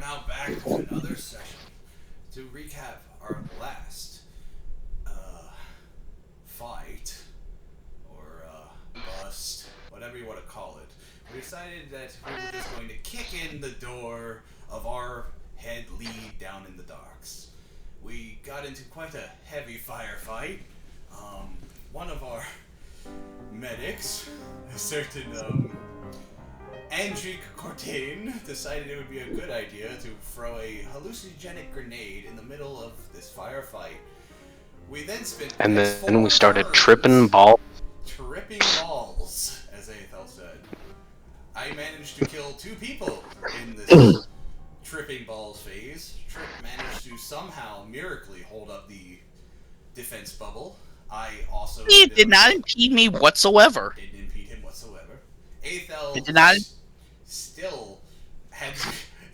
now back with another session to recap our last uh, fight or bust, whatever you want to call it. We decided that we were just going to kick in the door of our head lead down in the docks. We got into quite a heavy firefight. One of our medics, a certain Andric Cortain, decided it would be a good idea to throw a hallucinogenic grenade in the middle of this firefight. We then spent the And next then we four started turns tripping ball. tripping balls, as Aethel said. I managed to kill 2 people in this tripping balls phase. Trip managed to somehow miraculously hold up the defense bubble. I also He did not impede me whatsoever. didn't impede him whatsoever. Aethel It did not. still had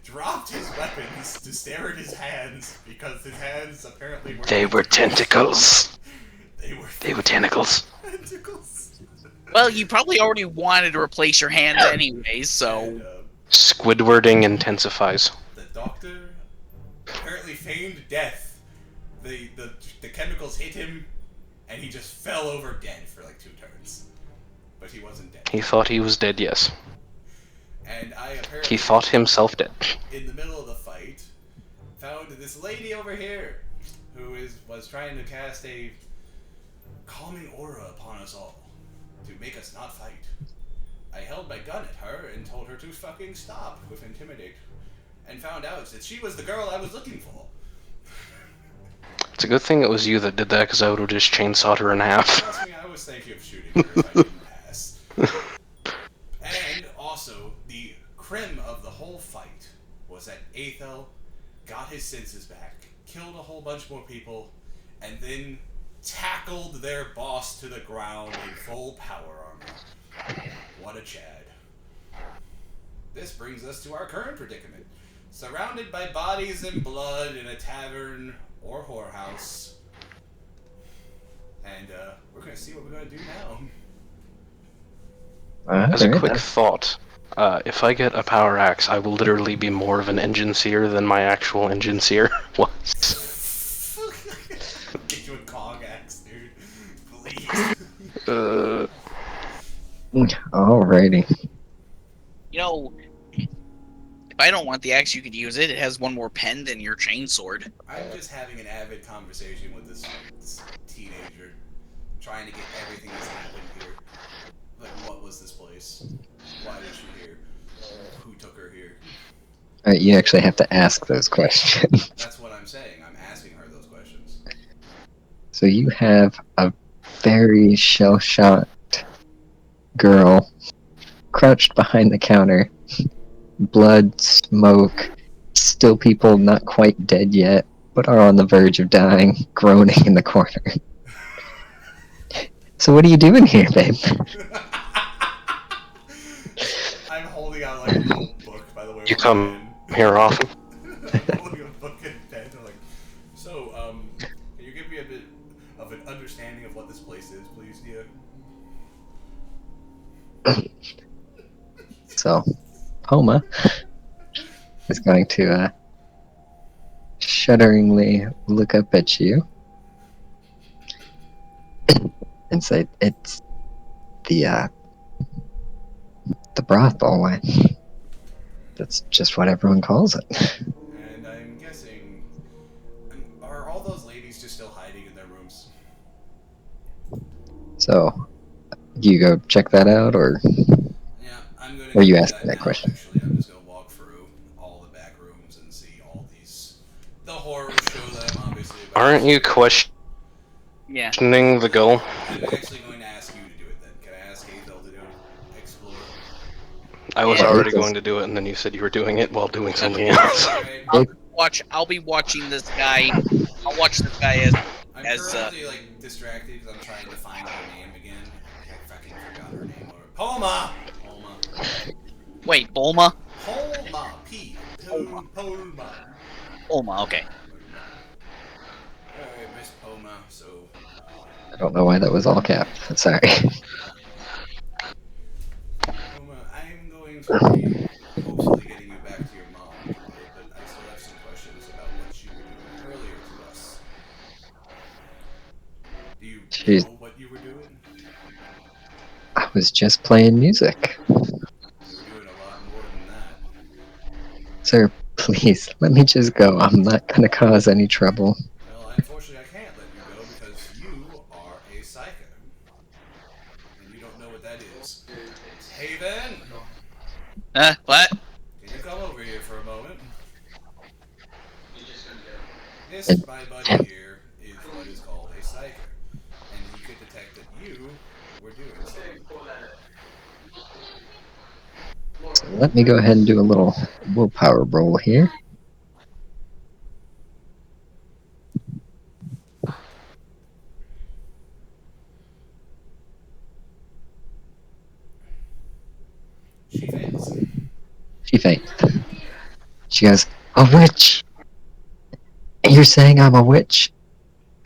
dropped his weapons to stare at his hands because his hands apparently were They were tentacles. They were tentacles. tentacles. Well, you probably already wanted to replace your hands anyways, so. And, Squidwarding intensifies. the doctor apparently feigned death. The chemicals hit him, and he just fell over dead for like 2 turns. But he wasn't dead. He thought he was dead, yes. And I apparently, He thought himself dead. in the middle of the fight, found this lady over here who was trying to cast a calming aura upon us all to make us not fight. I held my gun at her and told her to fucking stop with Intimidate, and found out that she was the girl I was looking for. It's a good thing it was you that did that, because I would have just chainsawed her in half. Trust me, I was thinking of shooting her if I didn't pass. And also, the creme of the whole fight was that Aethel got his senses back, killed a whole bunch more people, and then tackled their boss to the ground in full power armor. What a Chad. This brings us to our current predicament. Surrounded by bodies and blood in a tavern or whorehouse. And we're going to see what we're going to do now. As a quick thought, if I get a power axe, I will literally be more of an engine seer than my actual engine seer was. Get you a cog axe, dude. Please. Alrighty. You know, if I don't want the axe, you could use it. It has one more pen than your chainsword. I'm just having an avid conversation with this teenager, trying to get everything that's happened here. Like, what was this place? Why was she here? Who took her here? You actually have to ask those questions. That's what I'm saying. I'm asking her those questions. So you have a very shell-shocked girl crouched behind the counter. Blood, smoke, still people not quite dead yet, but are on the verge of dying, groaning in the corner. So what are you doing here, babe? I'm holding out like a little book, by the way. You with a come pen. here often? I'm holding a book and pen. I'm like, so, can you give me a bit of an understanding of what this place is, please, dear? So, Poma is going to shudderingly look up at you and say, "It's the brothel. Why? That's just what everyone calls it." And I'm guessing, are all those ladies just still hiding in their rooms? So, do you go check that out, or Yeah, I'm going to. Or are you do asking that now, question? Actually, I'm just going to walk through all the back rooms and see all these. The horror show that I'm obviously about. Aren't you Yeah. questioning the goal? I'm actually going to ask you to do it then. Can I ask Aethel to do it? Explore. I was Yeah. already going to do it, and then you said you were doing it while doing something else. Alright. I'll be watching this guy. I'll watch this guy I'm as currently like distracted because I'm trying to find her name again. I fucking forgot her name. Poma! Poma. wait, Bulma? Poma. P. Poma. Poma. Bulma, okay. Alright, Miss Poma, so. I don't know why that was all capped. Sorry. Poma, I'm going to be hopefully getting you back to your mom, but I She's- know what you were doing? I was just playing music. You were doing a lot more than that. Sir, please, let me just go. I'm not gonna cause any trouble. Well, unfortunately, I can't let you go because you are a psycho. And you don't know what that is. Haven! What? Can you come over here for a moment? This, And- my buddy here, is what is called a psyker. And he could detect that you were doing something. So let me go ahead and do a little willpower roll here. She fails. She faints. She goes, "A witch! You're saying I'm a witch?"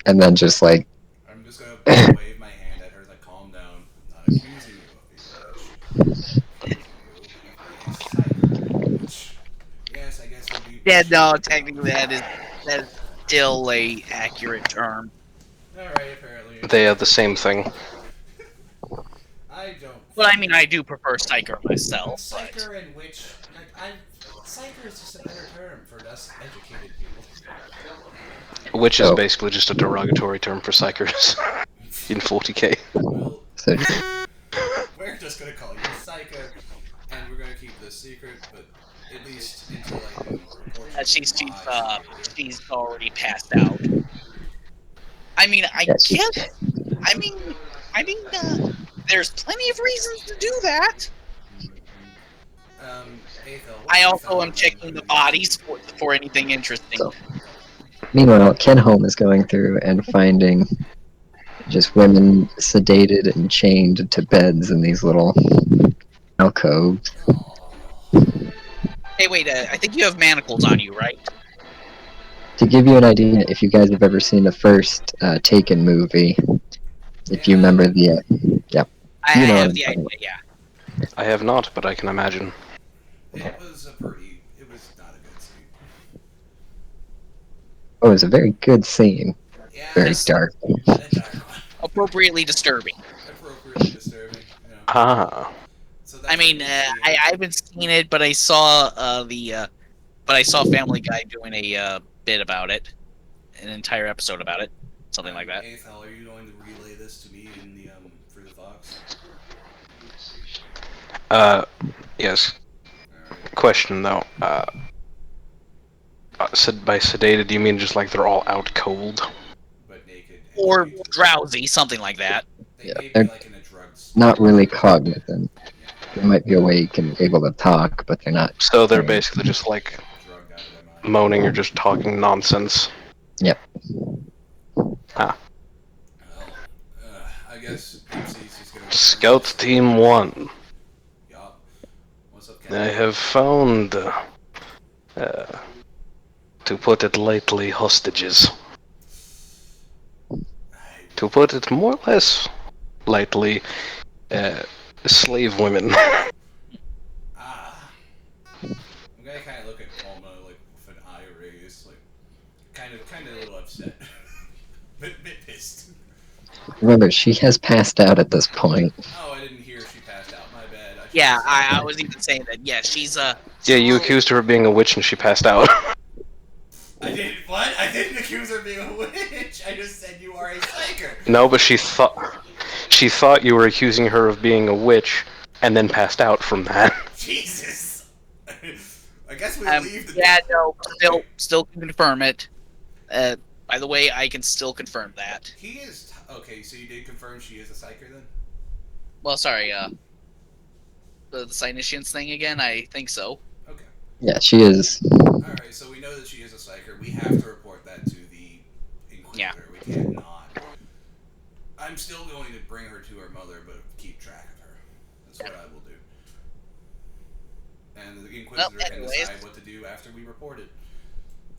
And then just like, I'm just gonna wave my hand at her, like, calm down. I'm not accusing you of being a witch. I'm accusing you of being a psyker. Which, yes, I guess would be. Yeah, no, technically that is still a accurate term. Alright, apparently. They have the same thing. I don't. Well, I mean, I do prefer psyker But myself, but psyker and witch, like, psyker is just a better term for us educated people. Which is Oh. basically just a derogatory term for psychers in 40k. Well, so we're just gonna call you a psyker, and we're gonna keep this secret, but at least until I do report you she's to my superior. she's already passed out. I mean, I yeah, she- guess. I mean, there's plenty of reasons to do that. Aethel, what I have you also found am on checking who the did bodies this? for anything interesting. So- Meanwhile, Kenholm is going through and finding just women sedated and chained to beds in these little alcoves. Aw. Hey, wait, I think you have manacles on you, right? To give you an idea, if you guys have ever seen the first Taken movie, if you remember the, I You know have what the I'm idea, talking yeah. I have not, but I can imagine. It was not a good scene. oh, it was a very good scene, Yeah, very Yes. dark. a dark one. Appropriately disturbing. Appropriately disturbing. You know. Ah. So that's I mean, what we see I here. haven't seen it, but I saw but I saw Family Guy doing a bit about it, an entire episode about it, something like that. Aethel, are you going to relay this to me in the for the Fox? Yes. Alright. Question though. By sedated, you mean just like they're all out cold? But naked. and Or chained. drowsy, something like that. They Yeah, may be they're like in a drugs. Not really cognizant. Yeah, They might be awake and able to talk, but they're not. So they're basically just like drugged out of their mind. moaning or just talking nonsense. Well, I guess MC's just gonna. Scout Team 1. Yup. What's up, I Captain? have found, to put it lightly, hostages. To put it more or less lightly, slave women. Ah. I'm gonna kind of look at Palma like with an eye raised, like kind of a little upset, bit pissed. Remember, she has passed out at this point. Oh, I didn't hear she passed out. My bad. I Yeah, should've said I that. was even saying that. Yeah, she's Yeah, you accused her of being a witch and she passed out. I didn't. What? I didn't accuse her of being a witch. I just said you are a psyker. No, but she thought you were accusing her of being a witch, and then passed out from that. Jesus. I guess we leave the. yeah, no, still can confirm it. By the way, I can still confirm that. He is okay. So you did confirm she is a psyker then? Well, sorry, the Cynicians thing again. I think so. Okay. Yeah, she is. All right. So we know that she is a psyker. We have to report that to the Inquisitor. Yeah. We can't not. I'm still going to bring her to her mother, but keep track of her. That's what I will do. And the Inquisitor can anyways. decide what to do after we report it.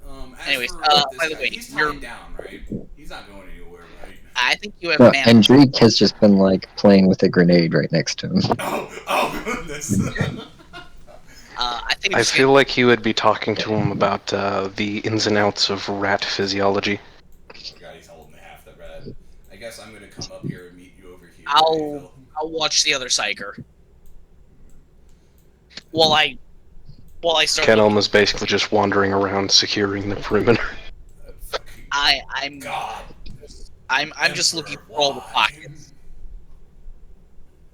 As Anyways, for this by the guy, way, he's you're- tied down, right? He's not going anywhere, right? I think you have No, mana. and Dreek has just been like playing with a grenade right next to him. Oh goodness. I think I it's feel like he would be talking to him about the ins and outs of rat physiology. Forgot he's holding half the red. I guess I'm gonna come up here and meet you over here. I'll watch the other psyker. While I start. Ken Elm is basically just wandering around securing the perimeter. I'm God. I'm just looking for all the pockets.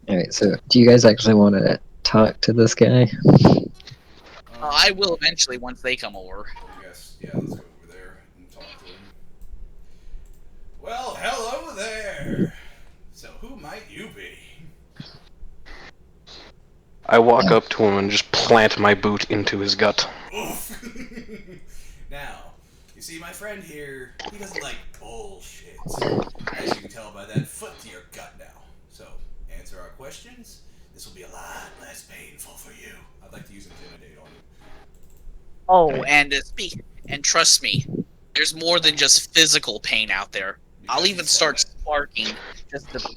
Alright, so do you guys actually want to talk to this guy? I will eventually once they come over. I guess, yeah, let's go over there and talk to him. Well, hello there! So, who might you be? I walk up to him and just plant my boot into his gut. Oof! Now, you see, my friend here, he doesn't like bullshit. As you can tell by that foot to your gut now. So, answer our questions. This will be a lot less painful for you. I'd like to use Intimidate on you. Oh, and and trust me, there's more than just physical pain out there. I'll even start sparking just to,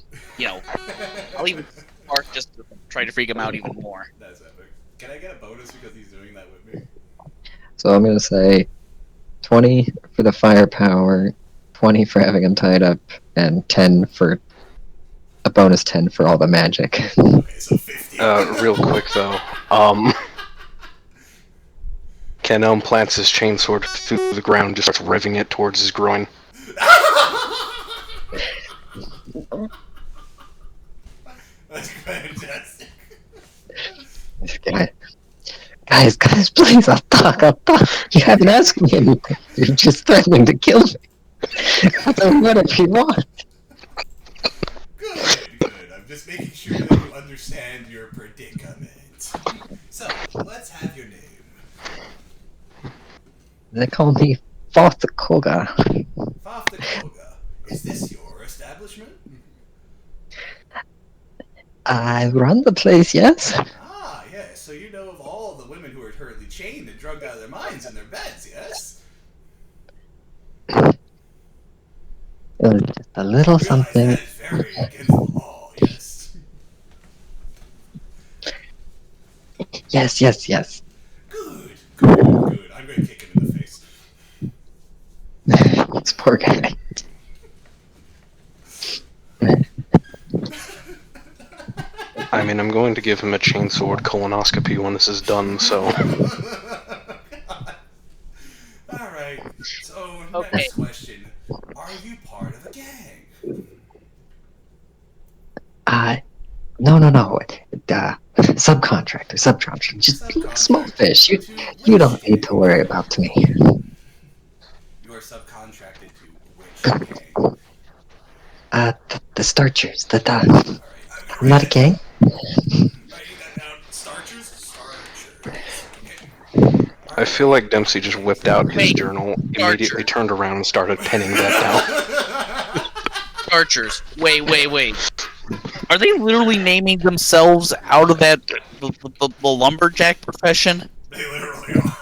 I'll even spark just to try to freak him out even more. That's epic. Can I get a bonus because he's doing that with me? So I'm gonna say 20 for the firepower, 20 for having him tied up, and 10 for a bonus 10 for all the magic. Okay, so 50. Real quick though, Ken Elm plants his chainsword through the ground and just starts revving it towards his groin. That's fantastic. This guy. Guys, please, I'll talk. You haven't asked me anything. You're just threatening to kill me. I'll do whatever you want. Good. I'm just making sure that you understand your predicament. So, let's have your name. They call me Fothakoga. Faftakoga. Is this your establishment? I run the place, yes? Ah, yes. So you know of all the women who are currently chained and drugged out of their minds in their beds, yes? It was just a little Realize something. that is very against the law, yes. Yes. Good. I'm going to kick him in the face. This poor guy. I mean, I'm going to give him a chainsword colonoscopy when this is done, so... Alright, so Okay. next question. Are you part of a gang? No. Subcontractor. Just small fish. You don't need to worry about me. You are subcontracted to which gang? The Starchers. Alright, I'm not a gang. writing that down. Starchers? Okay. I feel like Dempsey just whipped out his Wait, journal, immediately Archer. turned around and started penning that down. Archers. Wait. Are they literally naming themselves out of that the lumberjack profession? They literally are.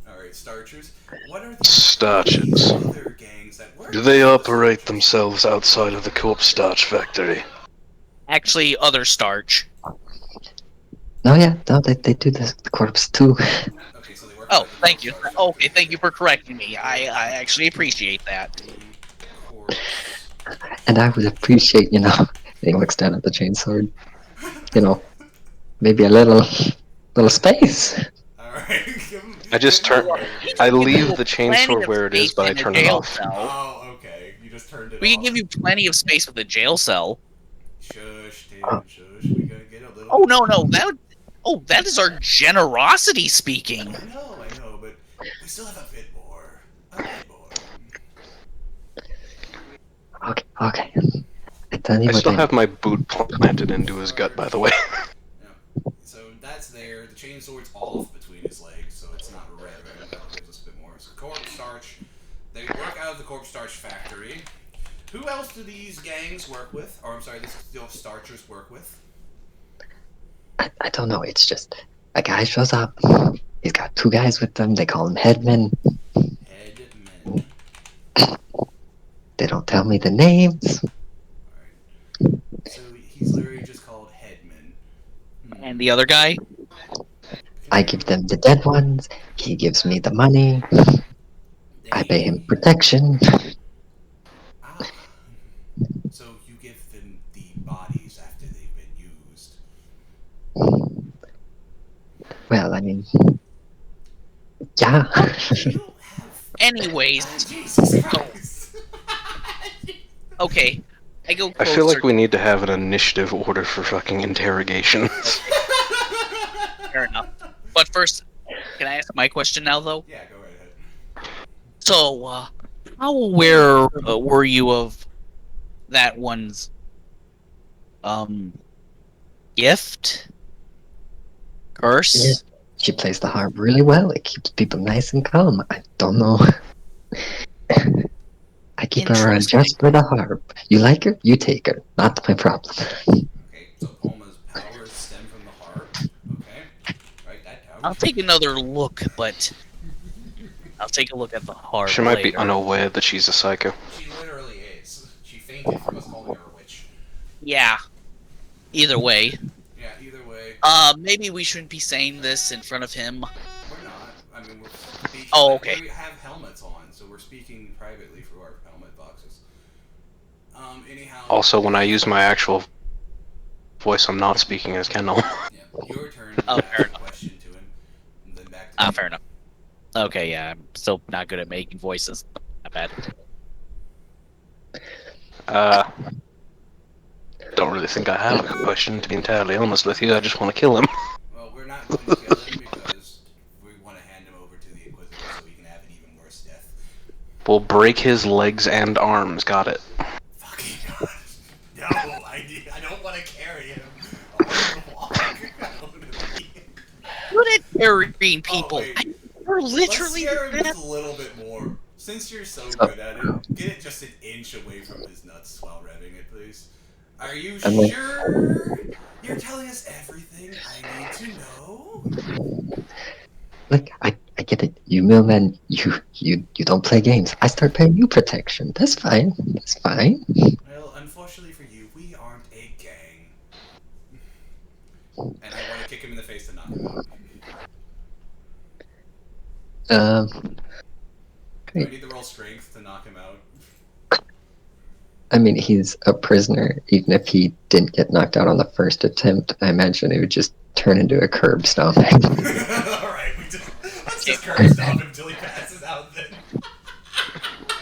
Alright, Starchers. What are the Starchers. other gangs that work? Do they operate themselves outside of the corpse starch factory? Actually, other starch. No, they do the corpse too. Okay, so they work Oh, for the thank you. Starch Okay, thank you for correcting me. I actually appreciate that. Corpse. And I would appreciate, and he looks down at the chainsword. Maybe a little space. Alright. I leave the chainsword where it is, but I turn it off. Oh, okay. You just turned it We off. can give you plenty of space with a jail cell. Shush, Tim, shush. We gotta get a little... Oh no, that is our generosity speaking. I know, but we still have a bit more. A bit more. Okay. I tell you I what. still have my boot planted into his gut, by the way. Yeah. So that's there. The chainsword's off between his legs, so it's not red. That gives us a bit more. So corpse starch. They work out of the corpse starch factory. Who else do these gangs work with? Or I'm sorry, these starchers work with? I don't know. It's just a guy shows up. He's got two guys with him. They call him headmen. Headmen. They don't tell me the names. Alright. So he's literally just called Headman. And the other guy? I give them the dead ones. He gives me the money. I pay him protection. Well, I mean, yeah. You have. Anyways, Jesus Christ. okay, I go I closer. feel like we need to have an initiative order for fucking interrogations. Fair enough. But first, can I ask my question now, though? Yeah, go right ahead. So, how aware were you of that one's gift? Curse? She plays the harp really well. It keeps people nice and calm. I don't know. I keep her around just for the harp. You like her? You take her. Not my problem. Okay, so Palma's powers stem from the harp. Okay, write that down. I'll take another look, but I'll take a look at the harp She might be later. unaware that she's a psycho. She literally is. She fainted from us calling her a witch. Yeah. Either way. Yeah, either way. Maybe we shouldn't be saying this in front of him. We're not. I mean, we're speaking. Oh, okay. We have helmets on, so we're speaking privately through our helmet boxes. Anyhow. Also, when I use my actual voice, I'm not speaking as Kendall. Yeah, your turn to Oh, ask fair a enough. question to him, and then back to Fair enough. Okay, yeah, I'm still not good at making voices. Not bad. Don't really think I have a question, to be entirely honest with you. I just want to kill him. Well, we're not going to kill him because we want to hand him over to the Inquisitor so he can have an even worse death. We'll break his legs and arms. Got it. Fucking God. No, I don't want to carry him. I want him to walk. I don't want to be. Good at carrying people. wait. You're literally Let's scare him the just a little bit more. Since you're so good at it, get it just an inch away from his nuts while revving it, please. Are you I'm like- sure? You're telling us everything I need to know? Look, I get it. You millmen, you don't play games. I start paying you protection. That's fine. That's fine. Well, unfortunately for you, we aren't a gang. And I want to kick him in the face to knock him out. Do I Great. need to roll strength to knock him out? I mean, he's a prisoner. Even if he didn't get knocked out on the first attempt, I imagine it would just turn into a curb stomp. Alright, let's just curb stomp him until he passes out then.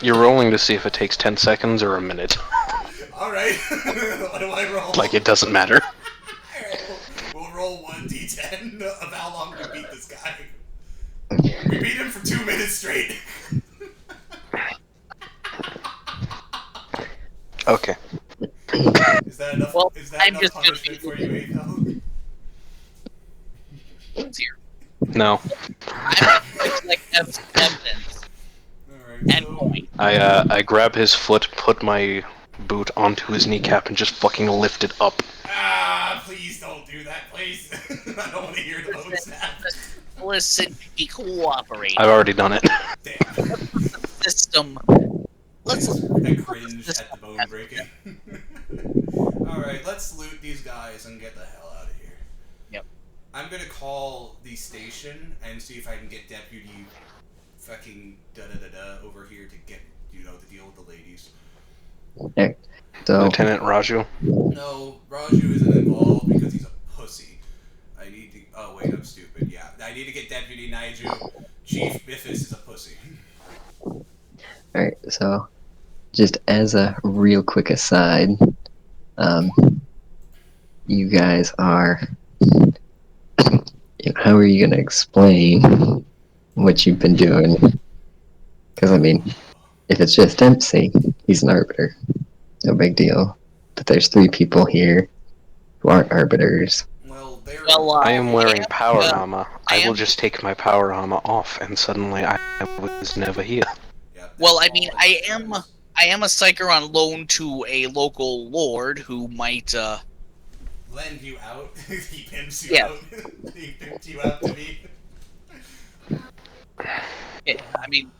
You're rolling to see if it takes 10 seconds or a minute. Alright, what do I roll? Like, it doesn't matter. Alright, we'll roll 1d10 of how long we beat this guy. We beat him for 2 minutes straight. Okay. Is that enough? Well, is that I'm enough just gonna punishment for you, Atho? easier. No. I'm like evidence. Alright, End point. I grab his foot, put my boot onto his kneecap, and just fucking lift it up. Please don't do that, please. I don't want to hear the bone snap. Listen, be cooperating. I've already done it. Damn. System. Let's I cringe at the bone breaking. Alright, let's loot these guys and get the hell out of here. Yep. I'm gonna call the station and see if I can get Deputy fucking da-da-da-da over here to get, to deal with the ladies. So, Lieutenant Raju. No, Raju isn't involved because he's a pussy. I need to... Oh, wait, I'm stupid. Yeah, I need to get Deputy Naiju. Chief Biffis is a pussy. alright, so just as a real quick aside, you guys are. How are you gonna explain what you've been doing? Because, I mean, if it's just Dempsey, he's an arbiter. No big deal. But there's 3 people here who aren't arbiters. Well, they're... I am wearing power uh, armor. I I will am- just take my power armor off, and suddenly I was never here. Yeah, Well, that's I mean, all I it am- says. I am a psyker on loan to a local lord who might Lend you out. He pimps you Yeah. out. He pimped you out to me. I mean,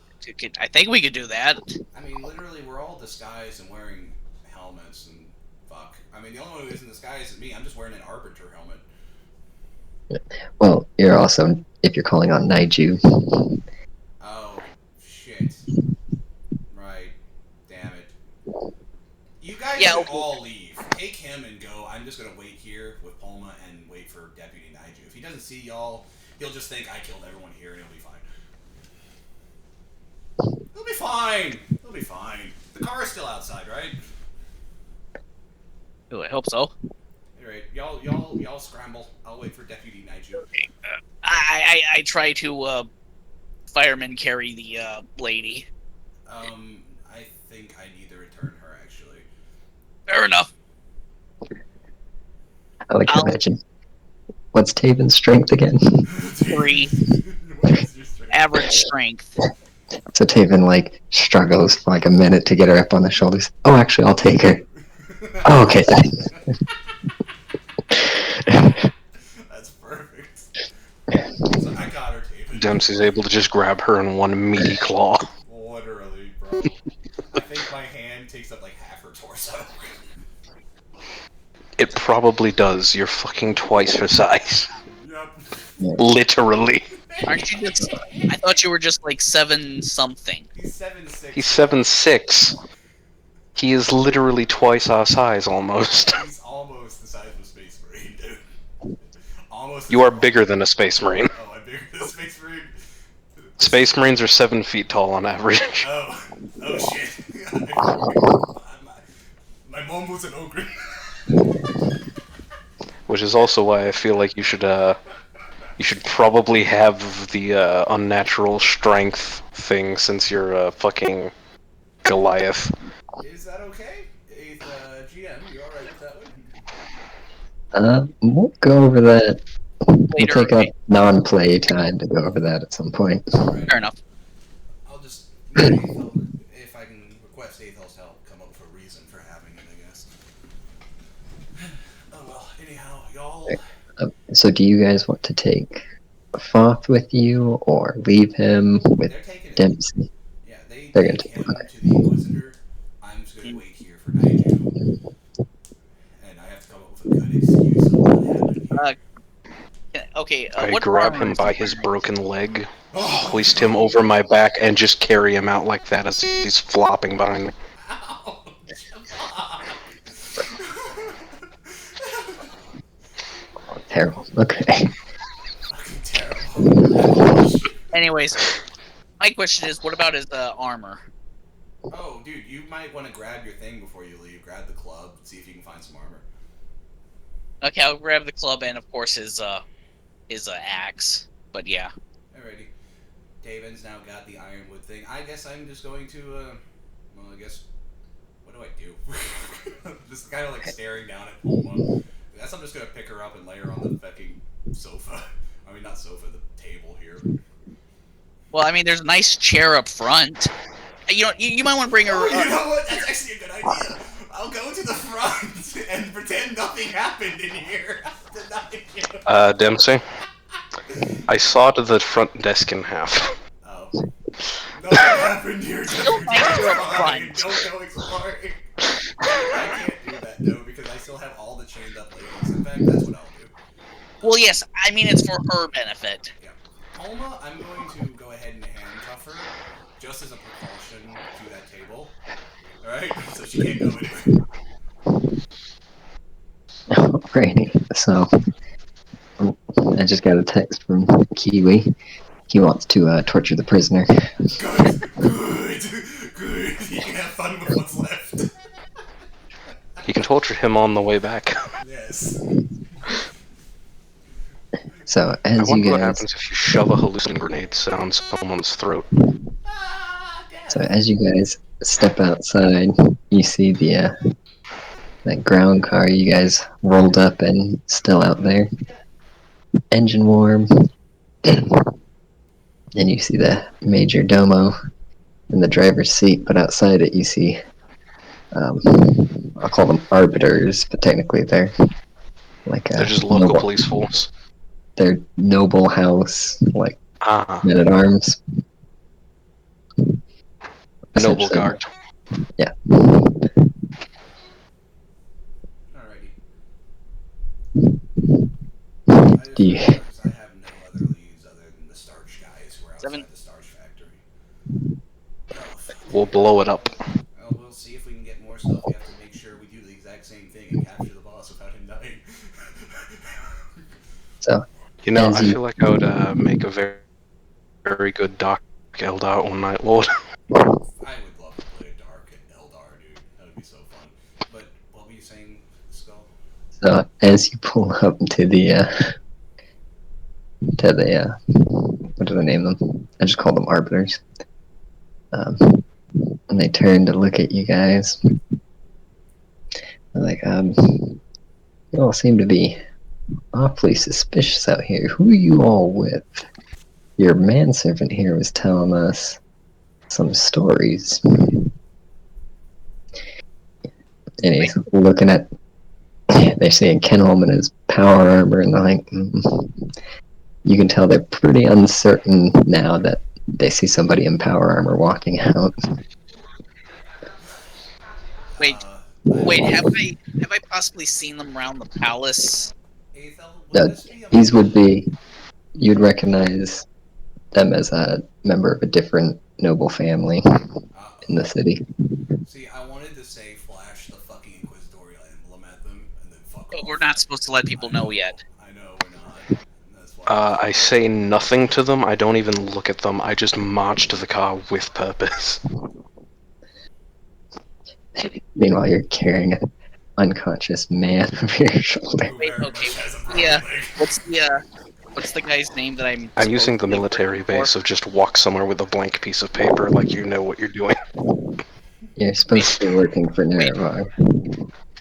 I think we could do that. I mean, literally, we're all disguised and wearing helmets and fuck. I mean, the only one who isn't disguised is me. I'm just wearing an arbiter helmet. Well, you're also, if you're calling on Naiju. Oh, shit. Right. Damn it. You guys Yeah, should okay. all leave. Take him and go. I'm just gonna wait here with Palma and wait for Deputy Naiju. If he doesn't see y'all, He'll just think I killed everyone here and he'll be fine. He'll be fine. He'll be fine. The car is still outside, right? Ooh, I hope so. Alright, y'all scramble. I'll wait for Deputy Nigel. I try to fireman carry the lady. I think I need to return her actually. Fair enough. I like to imagine. What's Taven's strength again? 3. What is your strength? Average strength. So Taven like struggles for like a minute to get her up on the shoulders. Oh, actually, I'll take her. Oh, okay. That's perfect. So I got her, David. Dempsey's able to just grab her in one meaty claw. Literally, bro. I think my hand takes up like half her torso. It probably does. You're fucking twice her size. Yep. Literally. Aren't you just? I thought you were just like 7 something. He's 7'6". He's 7'6". He is literally twice our size, almost. He's almost the size of a Space Marine, dude. Almost. You are bigger than a Space Marine. Oh, I'm bigger than a Space Marine. Space Marines are 7 feet tall on average. Oh shit. my mom was an ogre. Which is also why I feel like you should probably have the unnatural strength thing, since you're a fucking Goliath. Is that okay? GM, you alright with that one? We'll go over that. We'll Later, take up okay. non-play time to go over that at some point. Alright. Fair enough. I'll just make Aethel, if I can request Aethel's help, come up with a reason for having it, I guess. Oh well, anyhow, y'all. So do you guys want to take Foth with you, or leave him with They're taking it. Dempsey? Yeah, They're they gonna take take him to the Inquisitor. I'm just gonna wait here for Nigel. And I have to come up with a good excuse of what happened here. Okay. I What grab armor him is by he his wearing? broken leg, Oh, hoist him over my back, and just carry him out like that as he's flopping behind me. Ouch! Terrible. Okay. Fucking terrible. Anyways, my question is, what about his armor? Oh, dude, you might want to grab your thing before you leave. Grab the club, see if you can find some armor. Okay, I'll grab the club and of course his axe. But yeah. Alrighty. Davin's now got the ironwood thing. I guess I'm just going to, well, I guess, what do I do? Just kind of like staring down at Bulma. I guess I'm just gonna pick her up and lay her on the fucking sofa. I mean, not sofa, the table here. Well, I mean, there's a nice chair up front. You know, you might want to bring her. Oh, you know what? That's actually a good idea. I'll go to the front and pretend nothing happened in here. Dempsey? I sawed the front desk in half. Oh. Nothing happened here. Don't make her up Fine. front. Don't go exploring. I can't do that, though, because I still have all the chained up ladies. In fact, that's what I'll do. Well, yes, I mean it's for her benefit. Yeah. Alma, I'm going to go ahead and handcuff her, just as a precaution to that table. Alright? So she can't go anywhere. Alrighty. So I just got a text from Kiwi. He wants to torture the prisoner. Good. You can have fun with what's left. You can torture him on the way back. Yes. So I as you wonder what guys, happens if you shove a hallucinating grenade down someone's throat. so as you guys step outside, you see the that ground car you guys rolled up and still out there, engine warm, and you see the major domo in the driver's seat. But outside it, you see, I'll call them arbiters, but technically they're like They're just local noble, police force. they're noble house, like Ah, men at arms. noble guard. Yeah. Alrighty. I Do you- have no other leads other than the starch guys who are outside 7. the starch factory. Oh, fuck. We'll blow it up. Well, we'll see if we can get more stuff. We have to make sure we do the exact same thing and capture the boss without him dying. So You know, As I you- feel like I would make a very, very good Dark Eldar or Night Lord. I would love to play a Dark Eldar, dude. That would be so fun. But what were you saying, Skull? So as you pull up to the what do I name them? I just call them arbiters. And they turn to look at you guys. They're like, you all seem to be awfully suspicious out here. Who are you all with? Your manservant here was telling us some stories. And he's looking at, they're seeing Ken Holman in his power armor, and they're like, you can tell they're pretty uncertain now that they see somebody in power armor walking out. Wait, wait, have I possibly seen them around the palace? Aethel, would No, this be a these would be, you'd recognize them as a member of a different noble family in the city. See, I wanted to say flash the fucking Inquisitorial emblem at them and then fuck But off. we're not supposed to let people know yet. I know we're not. That's why. I say nothing to them. I don't even look at them. I just march to the car with purpose. Meanwhile, you're carrying an unconscious man over your shoulder. Who Wait, very okay, much has a yeah. broken leg. What's the guy's name that I'm? I'm using the supposedly military working for? base of just walk somewhere with a blank piece of paper like you know what you're doing. You're supposed to be working for Nerevar.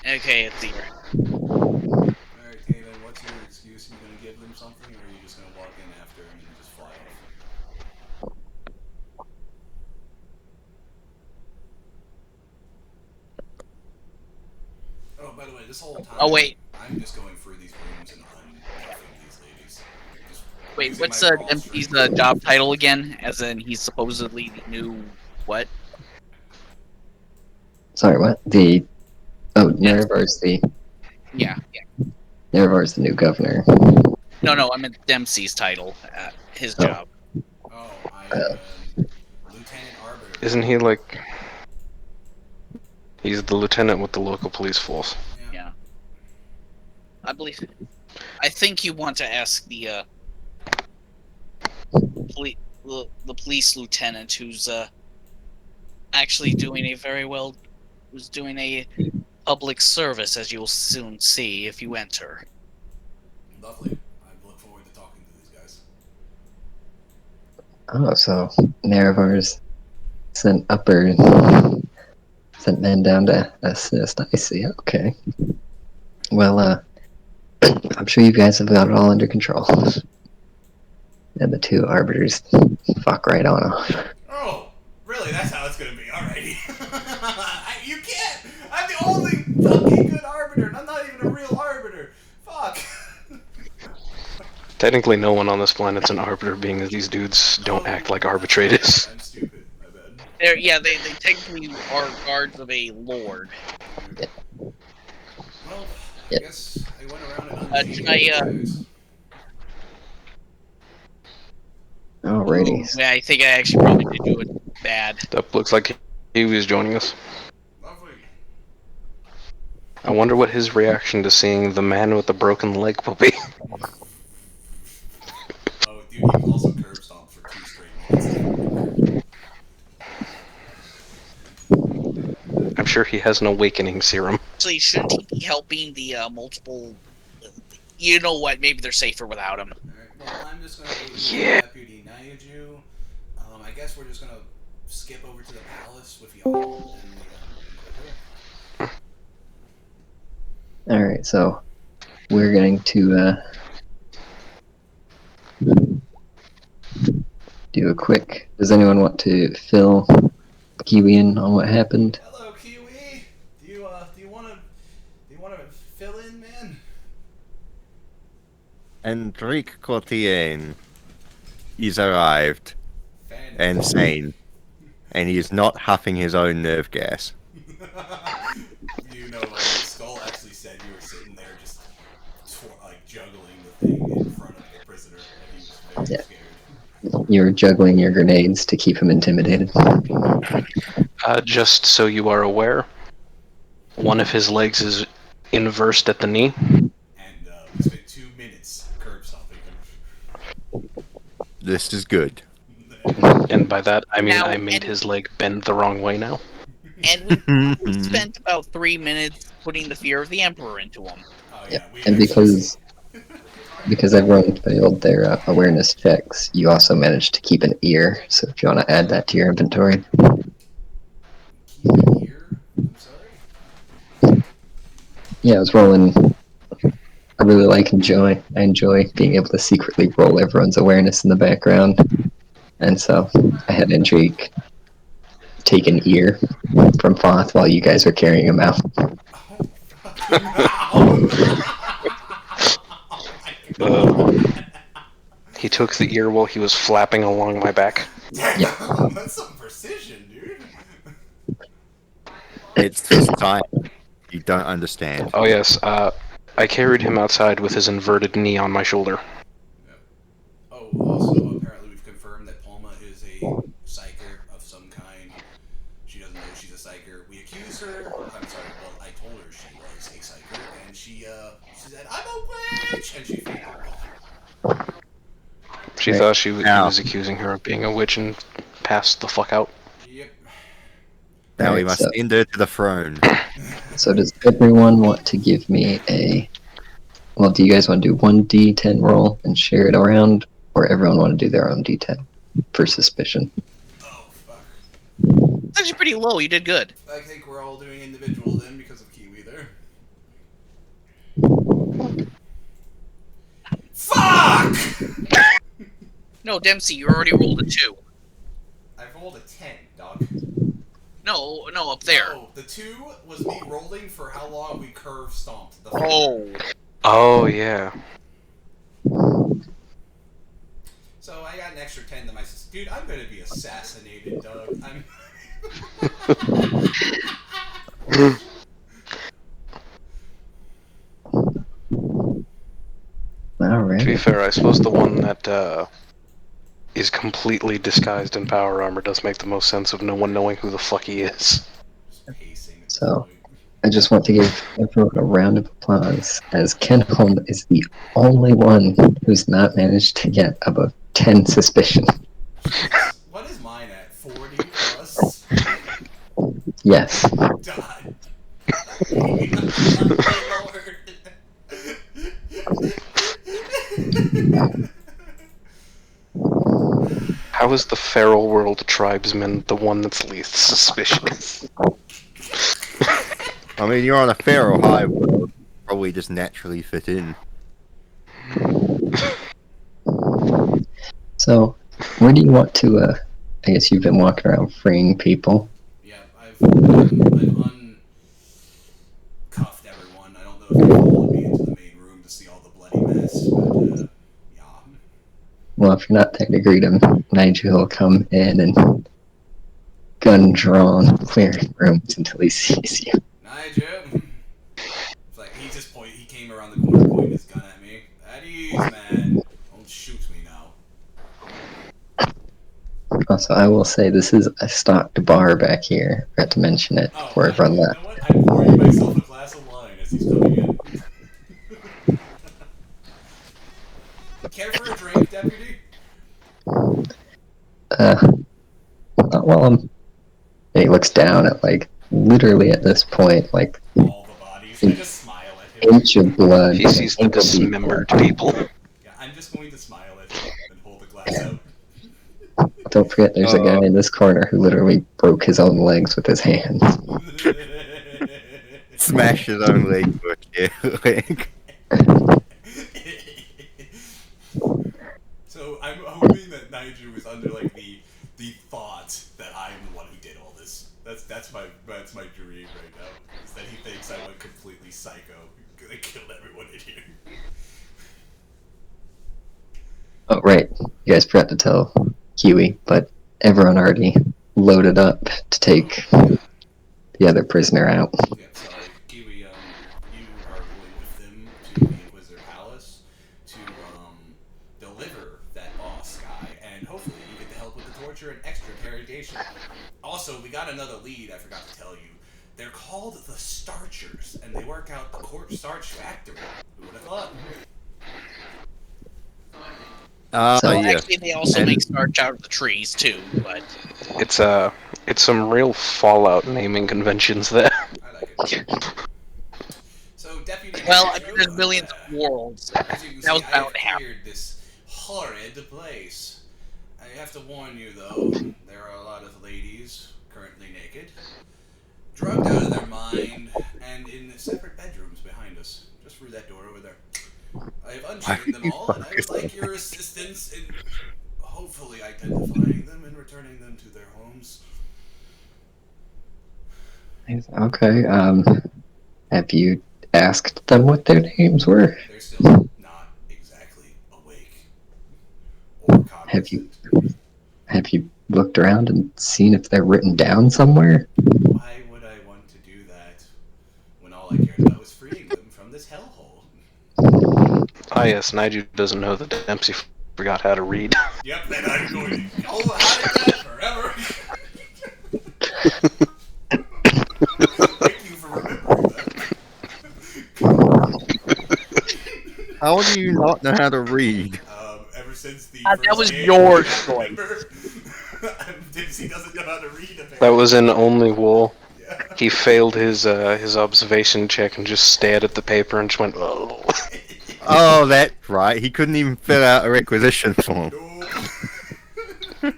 Okay, it's here. Alright, Taven, what's your excuse? You gonna give them something, or are you just gonna walk in after him and just fly off? Oh, by the way, this whole time, Oh, wait. I'm just going through these rooms and uncuffing these ladies. Just Wait, using what's my raw MC's strength. job title again? As in, he's supposedly the new what? Sorry, what? Nerevar's Yeah. Nerevar's the new governor. No, I meant Dempsey's title. His Oh. job. Oh, I am Lieutenant Arbiter. Isn't he like... He's the lieutenant with the local police force. Yeah. I believe. I think you want to ask the police lieutenant who's actually doing who's doing a public service, as you'll soon see if you enter. Lovely. I look forward to talking to these guys. Oh, so Nerevar's sent men down to assist. I see. Okay. Well, I'm sure you guys have got it all under control. And the two arbiters fuck right on off. Oh, really? That's how it's gonna be. Alrighty. You can't. I'm the only fucking good arbiter, and I'm not even a real arbiter. Fuck. Technically no one on this planet's an arbiter, being as these dudes don't act like arbitrators. I'm stupid. My bad. They technically are guards of a lord. Well, Yeah. I guess I went around and Should I, Alrighty. Yeah, I think I actually probably did do it bad. That looks like he was joining us. Lovely. I wonder what his reaction to seeing the man with the broken leg will be. Oh, dude, you also curb stomped for 2 straight minutes. I'm sure he has an awakening serum. Actually, shouldn't he be helping the multiple? You know what? Maybe they're safer without him. Alright, well, I'm just gonna wait for Yeah. Deputy Nayaju. I guess we're just gonna skip over to the palace with y'all and Alright, so we're going to do a quick. Does anyone want to fill Kiwi in on what happened? Hello, Kiwi. Do you wanna fill in, man? Enrique Courtien. He's arrived and sane. And he is not huffing his own nerve gas. You know, Skull actually said you were sitting there just juggling the thing in front of the prisoner, and he was very scared. You're juggling your grenades to keep him intimidated. Just so you are aware, one of his legs is inversed at the knee. And we spent 2 minutes curb stomping him. This is good. And by that, I mean Now, I made and- his leg bend the wrong way now. And we probably spent about 3 minutes putting the fear of the Emperor into him. Oh Yep. yeah, we And because everyone failed their awareness checks, you also managed to keep an ear. So if you want to add that to your inventory. keep it here. I'm sorry. Yeah, I was rolling. I really like enjoy. I enjoy being able to secretly roll everyone's awareness in the background. And so I had Intrigue take an ear from Foth while you guys are carrying him out. Oh fucking Uh, he took the ear while he was flapping along my back. Damn, that's some precision, dude. It's for science. You don't understand. Oh yes, I carried him outside with his inverted knee on my shoulder. Oh, also, apparently we've confirmed that Palma is a psyker of some kind. She doesn't know she's a psyker. We accused her. I'm sorry. Well, I told her she was a psyker, and she said, "I'm a witch," and she faked it all. She Right. thought he Now- was accusing her of being a witch and passed the fuck out. Yep. Now we Alright, must so- send her to the throne. So does everyone want to give me a... Well, do you guys want to do one D10 roll and share it around? Or everyone want to do their own D10 for suspicion? Oh fuck. It's actually pretty low. You did good. I think we're all doing individual then because of Kiwi there. Fuck! No, Dempsey, you already rolled a 2. I rolled a 10, dog. No, up there. No, the 2 was me rolling for how long we curve stomped the Oh. Oh yeah. So I got an extra 10 to my dude, I'm gonna be assassinated, Doug. I'm To be Alright. fair, I suppose the one that is completely disguised in power armor does make the most sense of no one knowing who the fuck he is. just pacing at So- this point. I just want to give everyone a round of applause, as Ken Holm is the only one who's not managed to get above 10 suspicion. Jeez. What is mine at? 40 plus? Yes. God. Oh, Lord. How is the feral world tribesman the one that's least suspicious? I mean, you're on a feral high world. Probably just naturally fit in. So, where do you want to, I guess you've been walking around freeing people. Yeah, I've uncuffed everyone. I don't know if you followed me into the main room to see all the bloody mess, but yeah. Well, if you're not there to greet him, Nigel will come in and gun drawn, clearing rooms until he sees you. Nigel. It's like he came around the corner pointing his gun at me. At ease, man. Don't shoot me now. Also, I will say this is a stocked bar back here. Forgot to mention it Oh, before everyone you left. know what? I'm pouring myself a glass of wine as he's coming in. Care for a drink, deputy? Not while I'm... And he looks down at, like, literally at this point, like, All the bodies. I just smile at him. inch of blood. He sees the ankle deep. dismembered people. Yeah, I'm just going to smile at him and hold the glass out. Don't forget, there's a guy in this corner who literally broke his own legs with his hands. Smash his own leg with your leg. So I'm hoping that Nigel was under like the thought that I'm the one who did all this. That's my dream right now. Is that he thinks I went completely psycho, I killed everyone in here. Oh, right. You guys forgot to tell Kiwi, but everyone already loaded up to take the other prisoner out. Yeah, sorry, Kiwi. You are going with them to the Inquisitor Palace to deliver that boss guy, and hopefully you get the help with the torture and extra interrogation. Also, we got another lead. I forgot to tell you. They're called the Starchers, and they work out the corpse starch factory. Who would have thought? Ah, So- yeah. Actually, they also And- make starch out of the trees too. But It's some real Fallout naming conventions there. I like it. So, Deputy well, I Manager, mean, there's millions of worlds. as you can That was see, I bound have to happen. cleared this horrid place. I have to warn you, though, there are a lot of ladies currently naked, drugged out of their mind, and in separate bedrooms behind us, just through that door over there. I have unchained them all, and I would like your assistance in hopefully identifying them and returning them to their homes. Okay, have you asked them what their names were? They're still not exactly awake or cognizant. Have you looked around and seen if they're written down somewhere? Why would I want to do that when all I cared about was freeing them from this hellhole? Ah, yes, Nigel doesn't know that Dempsey forgot how to read. Yep, and I'm going to go hide that forever. Thank you for remembering that. How do you not know how to read? Ever since the That first was game, your I can't choice. remember. Dipsy doesn't know how to read, apparently. That was in Only Wool. Yeah. He failed his observation check and just stared at the paper and just went, oh. Oh, that's right. He couldn't even fill out a requisition form. No.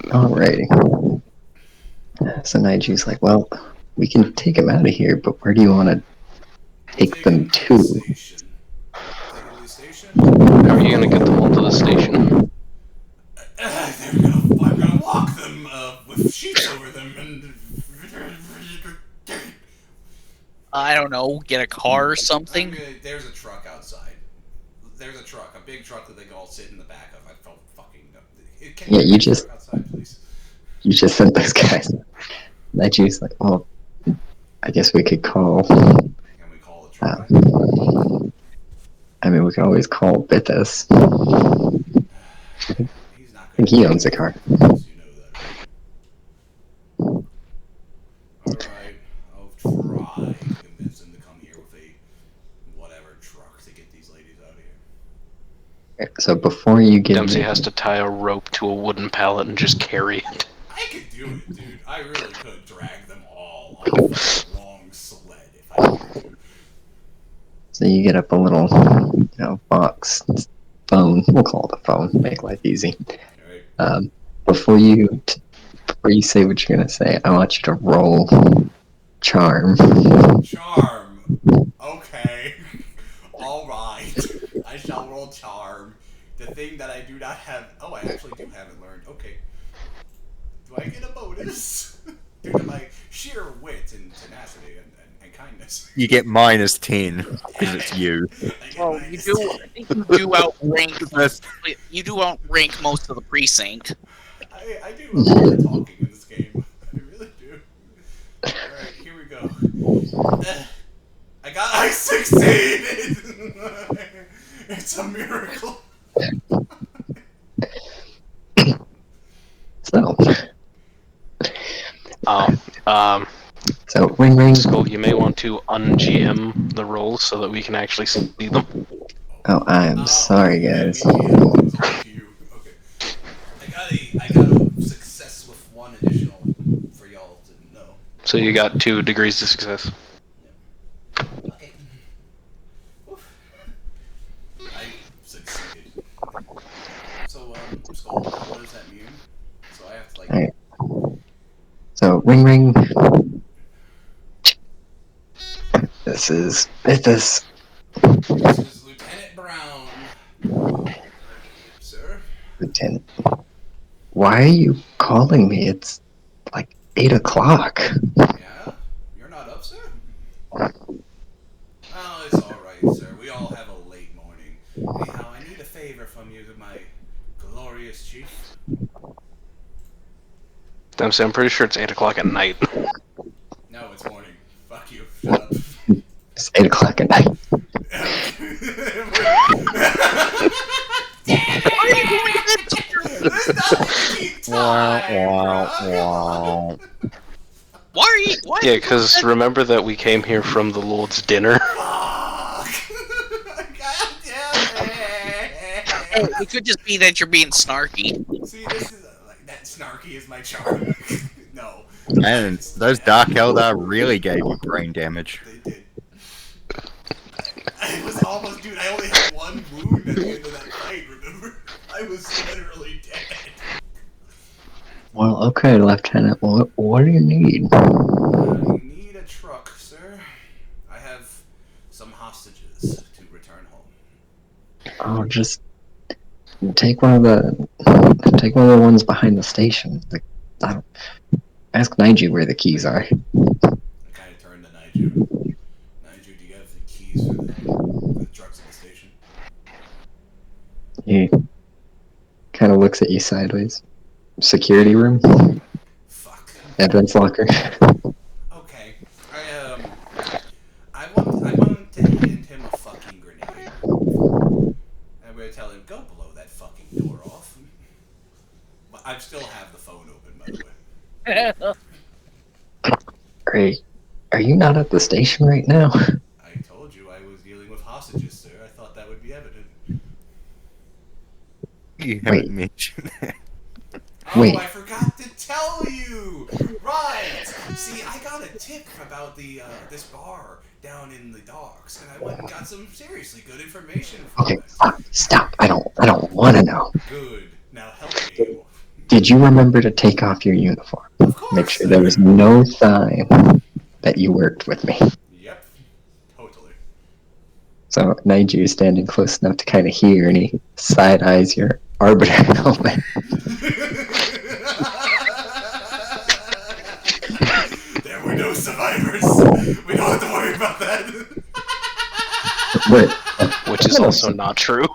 Alrighty. So Naiju's like, well, we can take them out of here, but where do you want to take them The to? station. Take them to the station? How are you gonna get them all to the station? I'm gonna walk them with sheets over them and. I don't know, get a car or something. There's a truck outside. There's a truck, a big truck that they can all sit in the back of. I felt fucking. Can Yeah, you get a just- truck outside, please. You just sent those guys. Naiju's like, well, I guess we could call. Can we call the truck? I mean, we could always call Bithus. He's not I think he owns the car. You know that. Alright, I'll try to convince him to come here with a whatever truck to get these ladies out of here. So before you give Dempsey me, has to tie a rope to a wooden pallet and just carry it. I could do it, dude. I really could drag them all off a long sled if I wanted to. so you get up a little, box phone. We'll call it a phone. Make life easy. Alright. Before you say what you're gonna say, I want you to roll charm. Charm. Okay. Alright. I shall roll charm. The thing that I do not have. Oh, I actually do have it learned. Okay. Do I get a bonus? Due to my sheer wit and tenacity and kindness. You get -10 because it's you. I get Well, minus you do. 10. I think you do outrank. That's- You do outrank most of the precinct. I do a lot of talking in this game. I really do. Alright, here we go. I succeeded! It's a miracle. So, Um, so ring ring. Skull, you may want to un-GM the rolls so that we can actually see them. Oh, I'm sorry, yeah, guys. yeah, it was only to you. Okay. I got a success with one additional for y'all to know. So you got 2 degrees of success. Okay. Oof. I succeeded. So, Skull, what does that mean? So I have to, like... Alright. So ring ring. This is Bithus. This is Lieutenant Brown. Sir? Lieutenant. Why are you calling me? It's like 8 o'clock. Yeah? You're not up, sir? Oh, it's alright, sir. We all have a late morning. Anyhow, I need a favor from you, my glorious chief. Dempsey, I'm pretty sure it's 8 o'clock at night. No, it's morning. Fuck you. Shut up. It's 8 o'clock at night. There's nothing to keep time, bruh. Why are you? Why? Yeah, because remember that we came here from the Lord's dinner? Fuck! God damn Hey, it could just be that you're being snarky. See, this is like that snarky is my charm. No. And those Dark Eldar really gave you brain damage. They did. I was almost, dude. I only had one wound at the end of that fight. Remember? I was literally dead. Well, okay, Lieutenant. What do you need? I need a truck, sir. I have some hostages to return home. Oh, just take one of the ones behind the station. Ask Naiju where the keys are. I kind of turned to Naiju. Naiju, do you have the keys for the trucks at the station? He kind of looks at you sideways. Security room. Fuck. Evidence locker. Okay. I want to hand him a fucking grenade. I'm gonna tell him, go blow that fucking door off. But I still have the phone open, by the way. Great. Are you not at the station right now? I told you I was dealing with hostages, sir. I thought that would be evident. You haven't mentioned that. Oh, Wait. I forgot to tell you! Right! See, I got a tip about the this bar down in the docks, and I went and got some seriously good information from Okay, it. stop. I don't want to know. Good. Now help me. Did you remember to take off your uniform? Of course. Make sure there was no sign that you worked with me. Yep. Totally. So Naiju is standing close enough to kind of hear, and he side eyes your arbiter helmet. There were no survivors. We don't have to worry about that. Which is also not true.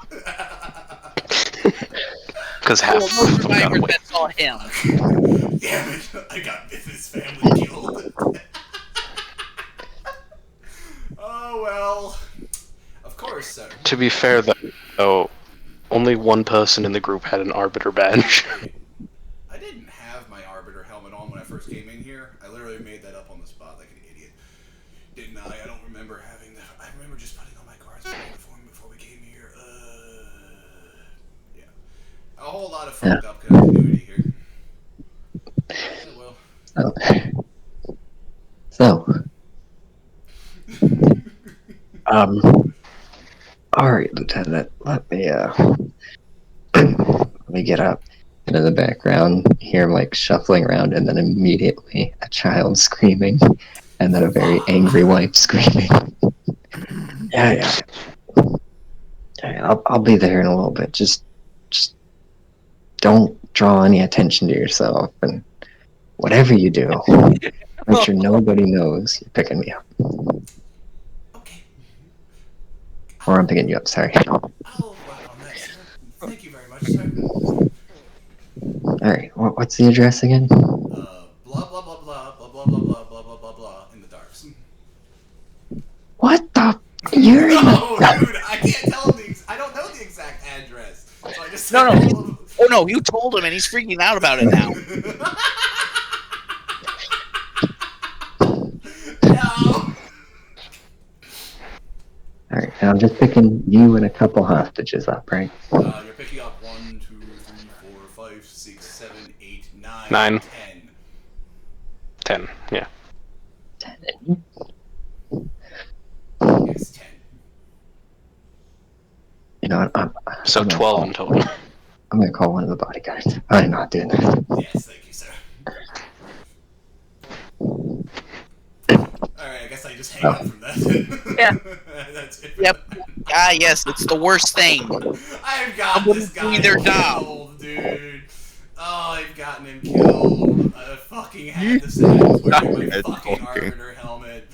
Because half Well, of no them got survivors away. that saw him. Damn it! I got Biff's family killed. Oh well. Of course, sir. To be fair, though, only one person in the group had an arbiter badge. I didn't have my arbiter helmet on when I first came in here. I literally made that up on the spot like an idiot. Didn't I? I don't remember having that. I remember just putting on my guardsman uniform before we came here. Yeah. A whole lot of fucked up continuity here. Yeah, well. So, alright, Lieutenant, let me get up. And in the background, you hear him like shuffling around, and then immediately a child screaming, and then a very angry wife screaming. Yeah. I'll be there in a little bit. Just don't draw any attention to yourself, and whatever you do, make sure nobody knows you're picking me up. Okay. Or I'm picking you up, sorry. I'll work on that, sir. Thank you very much, sir. Alright, what's the address again? Blah blah blah blah blah blah blah blah blah blah blah blah in the darks. What the? You're in No, the... dude, I can't tell him I don't know the exact address. So I just No. said all of them. Oh no, you told him and he's freaking out about it now. No. Alright, and I'm just picking you and a couple hostages up, right? You're picking up 1, 2, 3, 4, 5, 6, 7, 8, 9, 9. 10. 10, yeah. 10. Yes, 10. You know what? So I'm gonna 12 call- in total. I'm gonna call one of the bodyguards. I'm not doing that. Yes, thank you, sir. Alright, I guess I just hang up from that. Yeah. That's it. Yep. Ah, yes, it's the worst thing. I've got I'm gonna this guy do their job. killed, dude. Oh, I've gotten him killed. I fucking had to say I was wearing my It's fucking talking. arbiter helmet.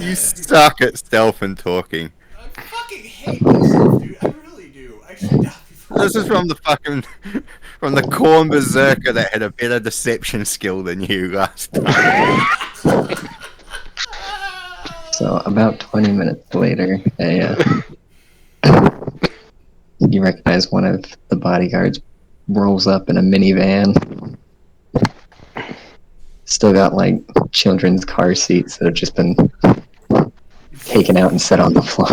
You suck at stealth and talking. I fucking hate myself, dude. I really do. I should not be This is from the corn berserker that had a better deception skill than you last time. So about 20 minutes later, you recognize one of the bodyguards rolls up in a minivan. Still got like children's car seats that have just been taken out and set on the floor.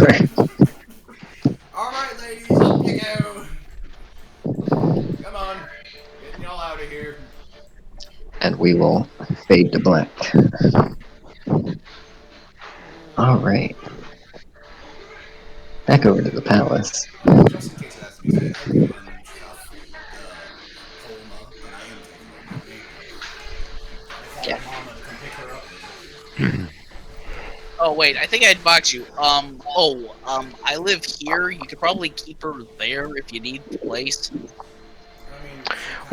Alright, ladies, up you go. of here. And we will fade to black. Alright. Back over to the palace. Just in case it has to be said, I did uncuff the Colma, and I am taking her with me. Gotta call her mama to come pick her up. Oh wait, I think I'd box you. I live here. You could probably keep her there if you need the place. I mean,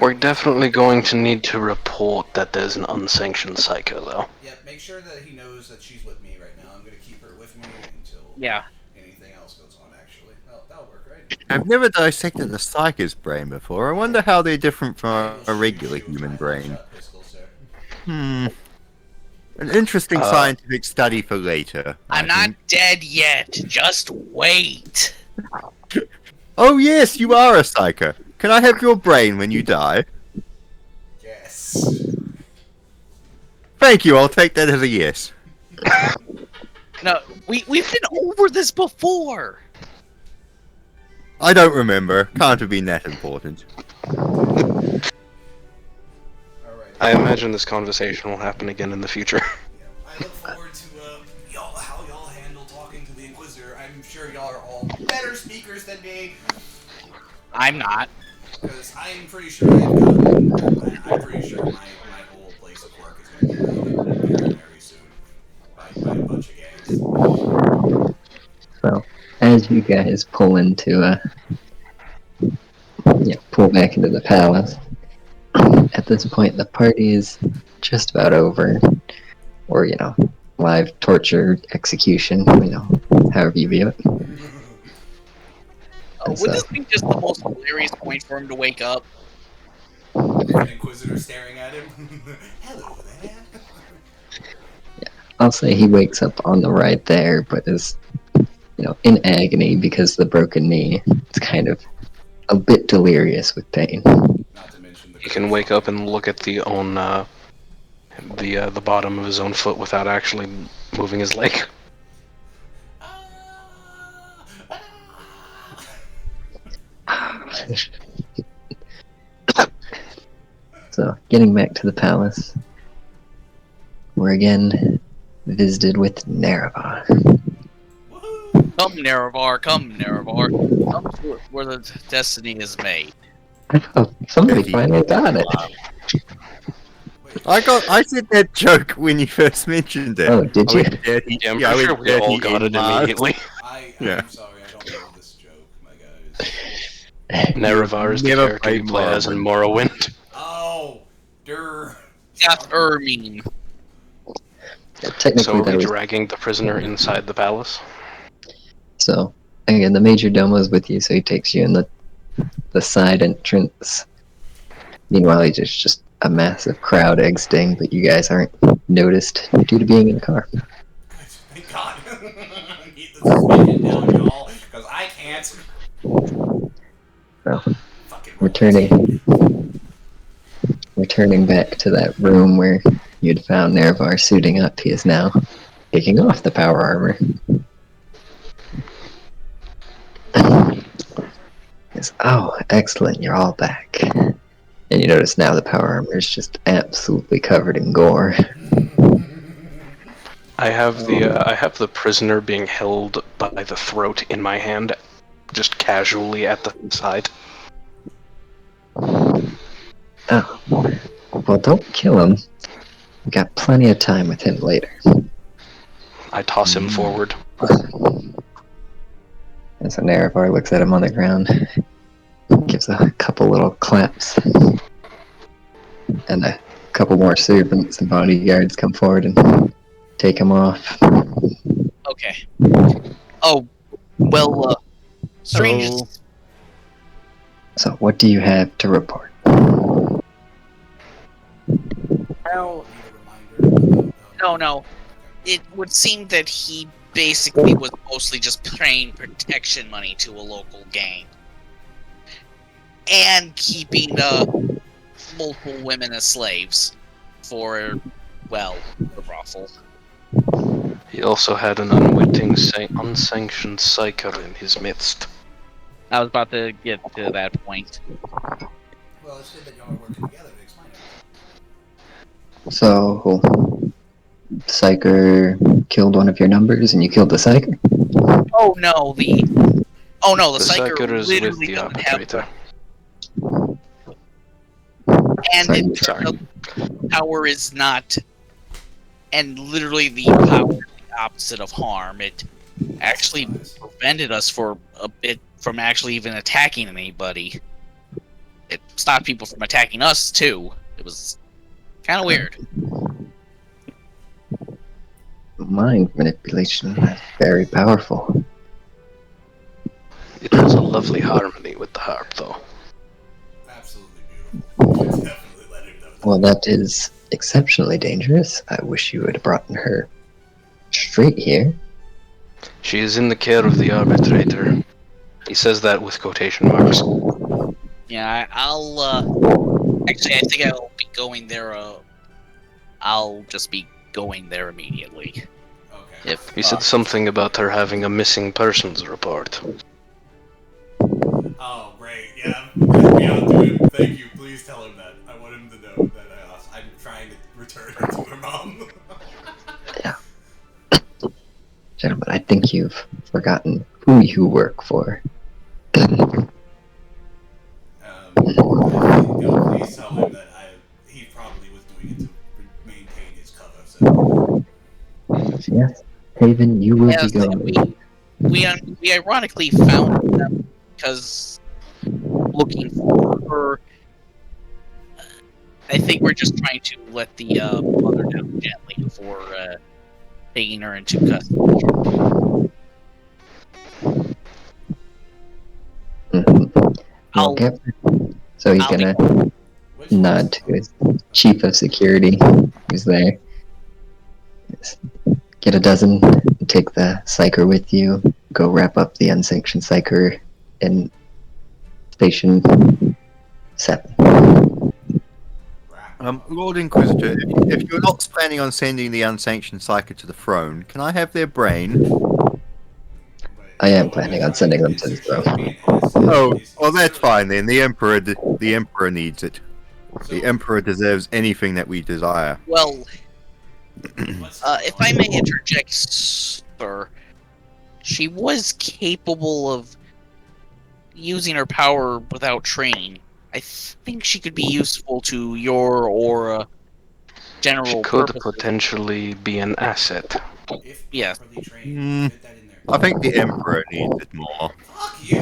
We're definitely going to need to report that there's an unsanctioned psycho, though. yeah, make sure that he knows that she's with me right now. I'm gonna keep her with me until anything else goes on, actually. That'll work, right? I've never dissected the psycho's brain before. I wonder how they're different from I will a shoot regular you with human my brain. shot pistol, sir. An interesting scientific study for later. I'm not dead yet. Just wait. Oh yes, you are a psycho. Can I have your brain when you die? Yes. Thank you, I'll take that as a yes. No, we've been over this before. I don't remember. Can't have been that important. Alright. I imagine this conversation will happen again in the future. Yeah, I look forward to how y'all handle talking to the Inquisitor. I'm sure y'all are all better speakers than me, I'm not. because I'm pretty sure I'm pretty sure my whole place of work is going to be raided very, very soon by a bunch of gangs. So, as you guys pull into pull back into the palace, at this point the party is just about over. Or, live torture, execution, however you view it. And Would this be just the most hilarious point for him to wake up? An Inquisitor staring at him. Hello there. I'll say he wakes up on the ride there, but is, in agony because of the broken knee. It's kind of a bit delirious with pain. Not to mention the He can wake up and look at the bottom of his own foot without actually moving his leg. So, getting back to the palace, we're again visited with Nerevar. Come, Nerevar, come, Nerevar. Come to where the destiny is made. Oh, somebody finally got it. I said that joke when you first mentioned it. Oh, did you? Yeah, I'm pretty sure we all got it immediately. I'm sorry, I don't know this joke, my guys. Nerevar is the Never character you played play as in Morrowind. Oh, der. Death Ermine. Technically, So are that we was... dragging the prisoner inside the palace? So, again, the major domo is with you, so he takes you in the side entrance. Meanwhile, he's just a massive crowd exiting, but you guys aren't noticed due to being in a car. Good, thank God. Keep the suspension down, y'all, because I can't. So, Fucking returning back to that room where you'd found Nerevar suiting up, he is now taking off the power armor. Yes, oh, excellent, you're all back. And you notice now the power armor is just absolutely covered in gore. I have the prisoner being held by the throat in my hand, just casually at the side. Oh, well, don't kill him. We've got plenty of time with him later. I toss him forward. And so Nerevar looks at him on the ground, gives a couple little claps, and a couple more servants and bodyguards come forward and take him off. Okay. Oh, well, strange. So, what do you have to report? Well, no. It would seem that he basically was mostly just paying protection money to a local gang. And keeping multiple women as slaves for, well, the brothel. He also had an unwitting, unsanctioned psycho in his midst. I was about to get to that point. Well, it's good that y'all are working together to explain it. So, Psyker killed one of your numbers, and you killed the Psyker? Oh no, the The Psyker Psyker is with literally the doesn't have arbitrator. and Sorry, it turns sorry. out the power is not, and literally the power is the opposite of harm. It actually prevented us for a bit from actually even attacking anybody. It stopped people from attacking us too. It was kind of weird. Mind manipulation. That's very powerful. It has a lovely harmony with the harp, though. Absolutely beautiful. Definitely let him know that. Well, that is exceptionally dangerous. I wish you had brought her straight here. She is in the care of the arbitrator. He says that with quotation marks. Yeah, I'll actually I think I'll be going there. I'll just be going there immediately. Okay. If He said something about her having a missing persons report. Oh, great. Yeah, reach out to him. Thank you. Please tell him that. I want him to know that I'm trying to return her to her mom. Gentlemen, I think you've forgotten who you work for. Please tell him that he probably was doing it to maintain his cover. So. Yes, Haven, you will yeah, be going. we ironically found them because looking for her. I think we're just trying to let the mother down gently before taking her into custody. Well, so he's I'll be- gonna nod to his chief of security, who's there. Get a dozen, take the psyker with you, go wrap up the unsanctioned psyker in Station 7. Lord Inquisitor, if you're not planning on sending the unsanctioned psyker to the throne, can I have their brain? I am planning on sending them to the throne. Oh, well, that's fine then. The Emperor needs it. The Emperor deserves anything that we desire. Well, if I may interject, sir, she was capable of using her power without training. I think she could be useful to your or general She could purposes. potentially be an asset. Yes. I think the Emperor needs it more. Fuck you!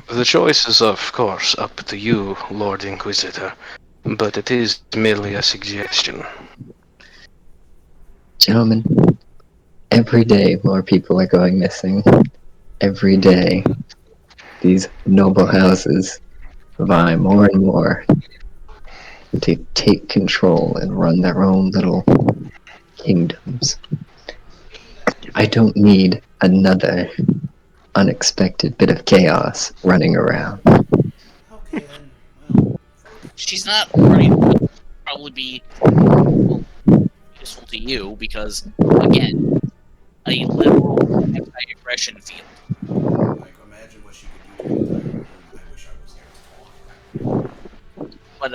The choice is, of course, up to you, Lord Inquisitor, but it is merely a suggestion. Gentlemen, every day more people are going missing. Every day, these noble houses vie more and more to take control and run their own little kingdoms. I don't need another unexpected bit of chaos running around. Okay then. Well, She's not already probably be useful to you because, again, a literal anti-aggression field. like imagine what she could do to an entire room. I wish I was there. But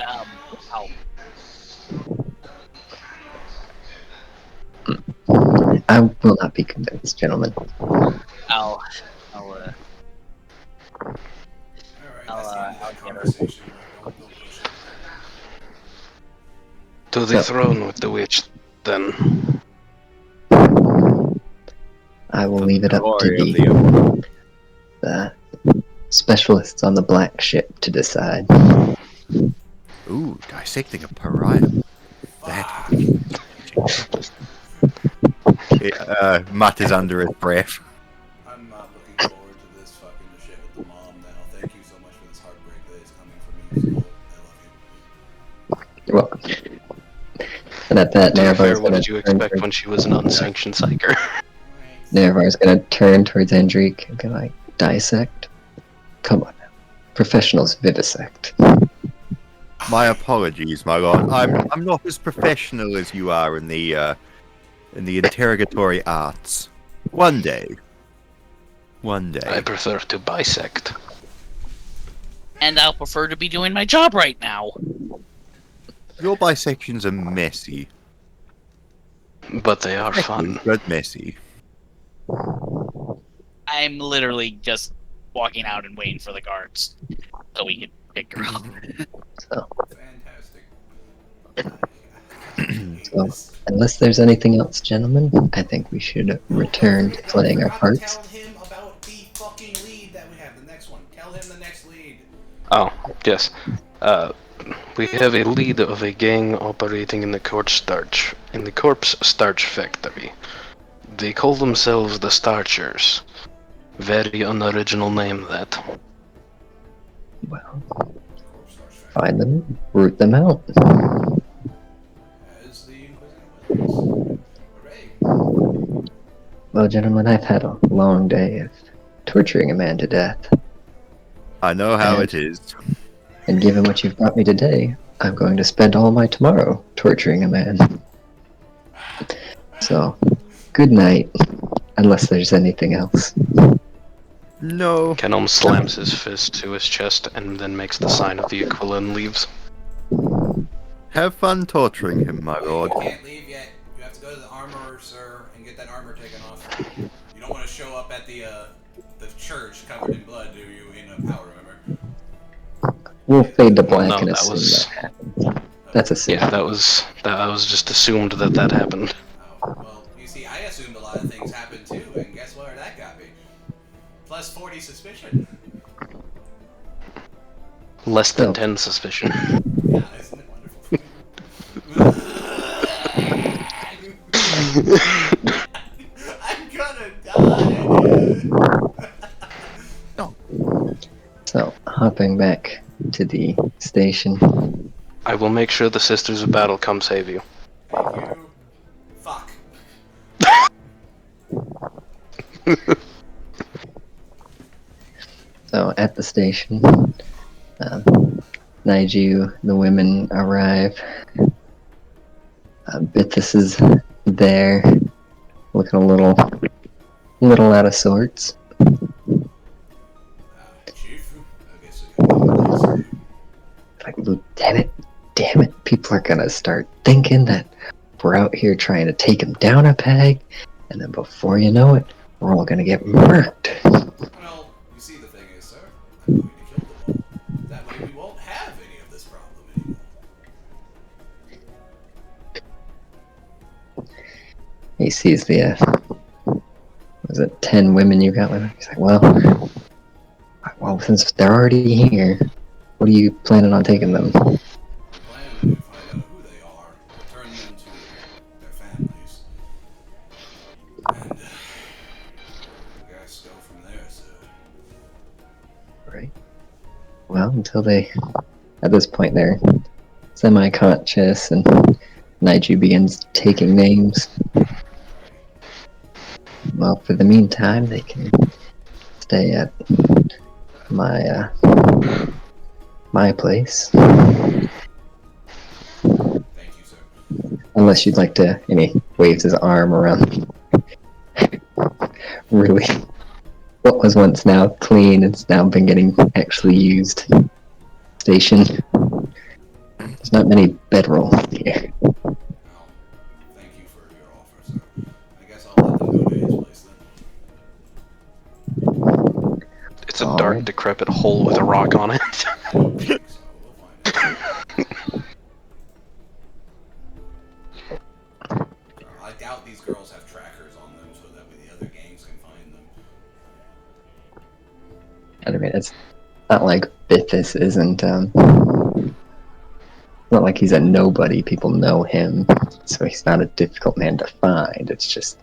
I will not be convinced, gentlemen. I'll Alright, I'll that's the end of that get her. conversation. Don't push it. To the So- throne with the witch, then. I will leave it up to Glory of the Emperor. the specialists on the black ship to decide. Ooh, dissecting a pariah. That. Mutters under his breath. I'm not looking forward to this fucking shit with the mom now. Thank you so much for this heartbreak that is coming from me. I love you. You're welcome. And at that, To be fair, Nerevar's what gonna did you turn expect towards- when she was an unsanctioned psyker? Nerevar's gonna turn towards Endrique and be like, dissect? Come on now. Professionals vivisect. My apologies, my lord. I'm not as professional as you are in the interrogatory arts. One day. I prefer to bisect. And I'll prefer to be doing my job right now. Your bisections are messy. But they are fun. But messy. I'm literally just walking out and waiting for the guards so we can pick her up. Fantastic. So, unless there's anything else, gentlemen, I think we should return to playing our parts. Tell him about the fucking lead that we have. The next one. Tell him the next lead. Oh, yes. We have a lead of a gang operating in the corpse starch factory. They call themselves the Starchers. Very unoriginal name, that. Well, find them, root them out. As the Inquisitor was. Hooray. Well, gentlemen, I've had a long day of torturing a man to death. I know how it is. And given what you've brought me today, I'm going to spend all my tomorrow torturing a man. So, good night, unless there's anything else. No. Kenom slams his fist to his chest and then makes the sign of the Aquila and leaves. Have fun torturing him, my lord. You can't leave yet. You have to go to the armorer, sir, and get that armor taken off. You don't want to show up at the church covered in blood, do you, in a powder, remember? We'll fade to black No, and that assume was- that happened. That's a sin. Yeah, that was just assumed that happened. Oh, well, you see, I assumed a lot of things happened too, and guess where that got me? Plus 40 suspicion. Less than Oh. 10 suspicion. Yeah, isn't it wonderful? I'm gonna die, dude. So, hopping back to the station. I will make sure the Sisters of Battle come save you. Thank you. Fuck. So, at the station, Naiju, the women arrive. Bithus is there, looking a little out of sorts. Chief, I guess I got this. Like, Lieutenant, damn it, people are gonna start thinking that we're out here trying to take him down a peg, and then before you know it, we're all gonna get murked. Well, you see, the thing is, sir, I'm going to kill them all. That way we won't have any of this problem anymore. He sees the, was it 10 women you got with him? He's like, well, since they're already here, what are you planning on taking them? Plan to find out who they are, return them to their families, and I guess go from there, sir. Right. Well, until they, at this point, they're semi-conscious, and Naiju begins taking names. Well, for the meantime, they can stay at my place. Thank you, sir. Unless you'd like to, and he waves his arm around. Really, what was once now clean, it's now been getting actually used. Station. There's not many bedrolls here. Well, thank you for your offer, sir. I guess I'll let them go to his place then. It's a dark, decrepit hole with a rock on it. I don't think so. We'll find out. I doubt these girls have trackers on them so that way the other gangs can find them. I mean, it's not like Bithus isn't, not like he's a nobody. People know him, so he's not a difficult man to find. It's just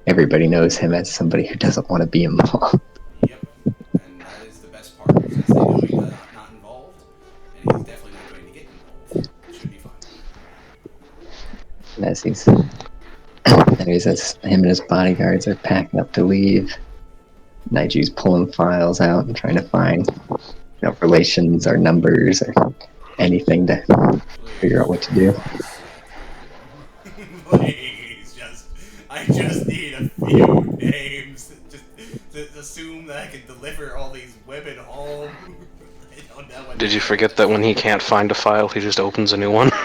everybody knows him as somebody who doesn't want to be involved. Yep. And that is the best part, since they know he's not involved, and he's definitely not going to get involved. It should be fine. And as him and his bodyguards are packing up to leave, Naiju's pulling files out and trying to find, relations or numbers or anything to figure out what to do. Please, I just need a few names. Just to assume that I can deliver all these women home. I don't know what Did you forget that when he can't find a file, he just opens a new one? I'm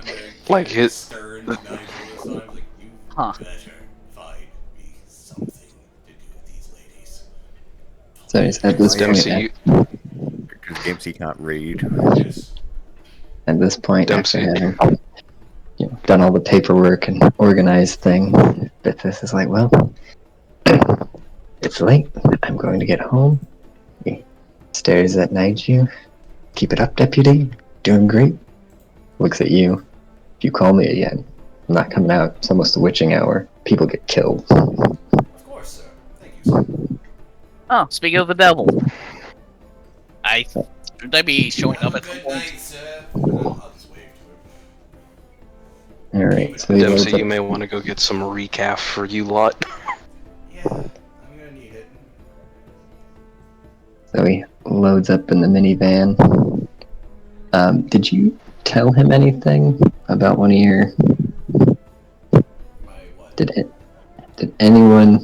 gonna Like get his- stern to Nigel this time. Like, you Huh. better find me something to do with these ladies. So at this point, Dempsey, Because Dempsey can't read. Yes. at this point, after Dempsey. having done all the paperwork and organized thing, Bithis is like, well, it's late. I'm going to get home. He stares at Naiju. Keep it up, deputy. Doing great. Looks at you. If you call me again, I'm not coming out. It's almost the witching hour. People get killed. Of course, sir. Thank you, sir. Oh, speaking of the devil, should I be showing Have up a at some good point? night, sir. I'll just wave to Alright, so he loads Dempsey, you up, may want to go get some recaf for you lot. him. Yeah, I'm gonna need it. so he loads up in the minivan. Did you tell him anything about one of your... My what? Did anyone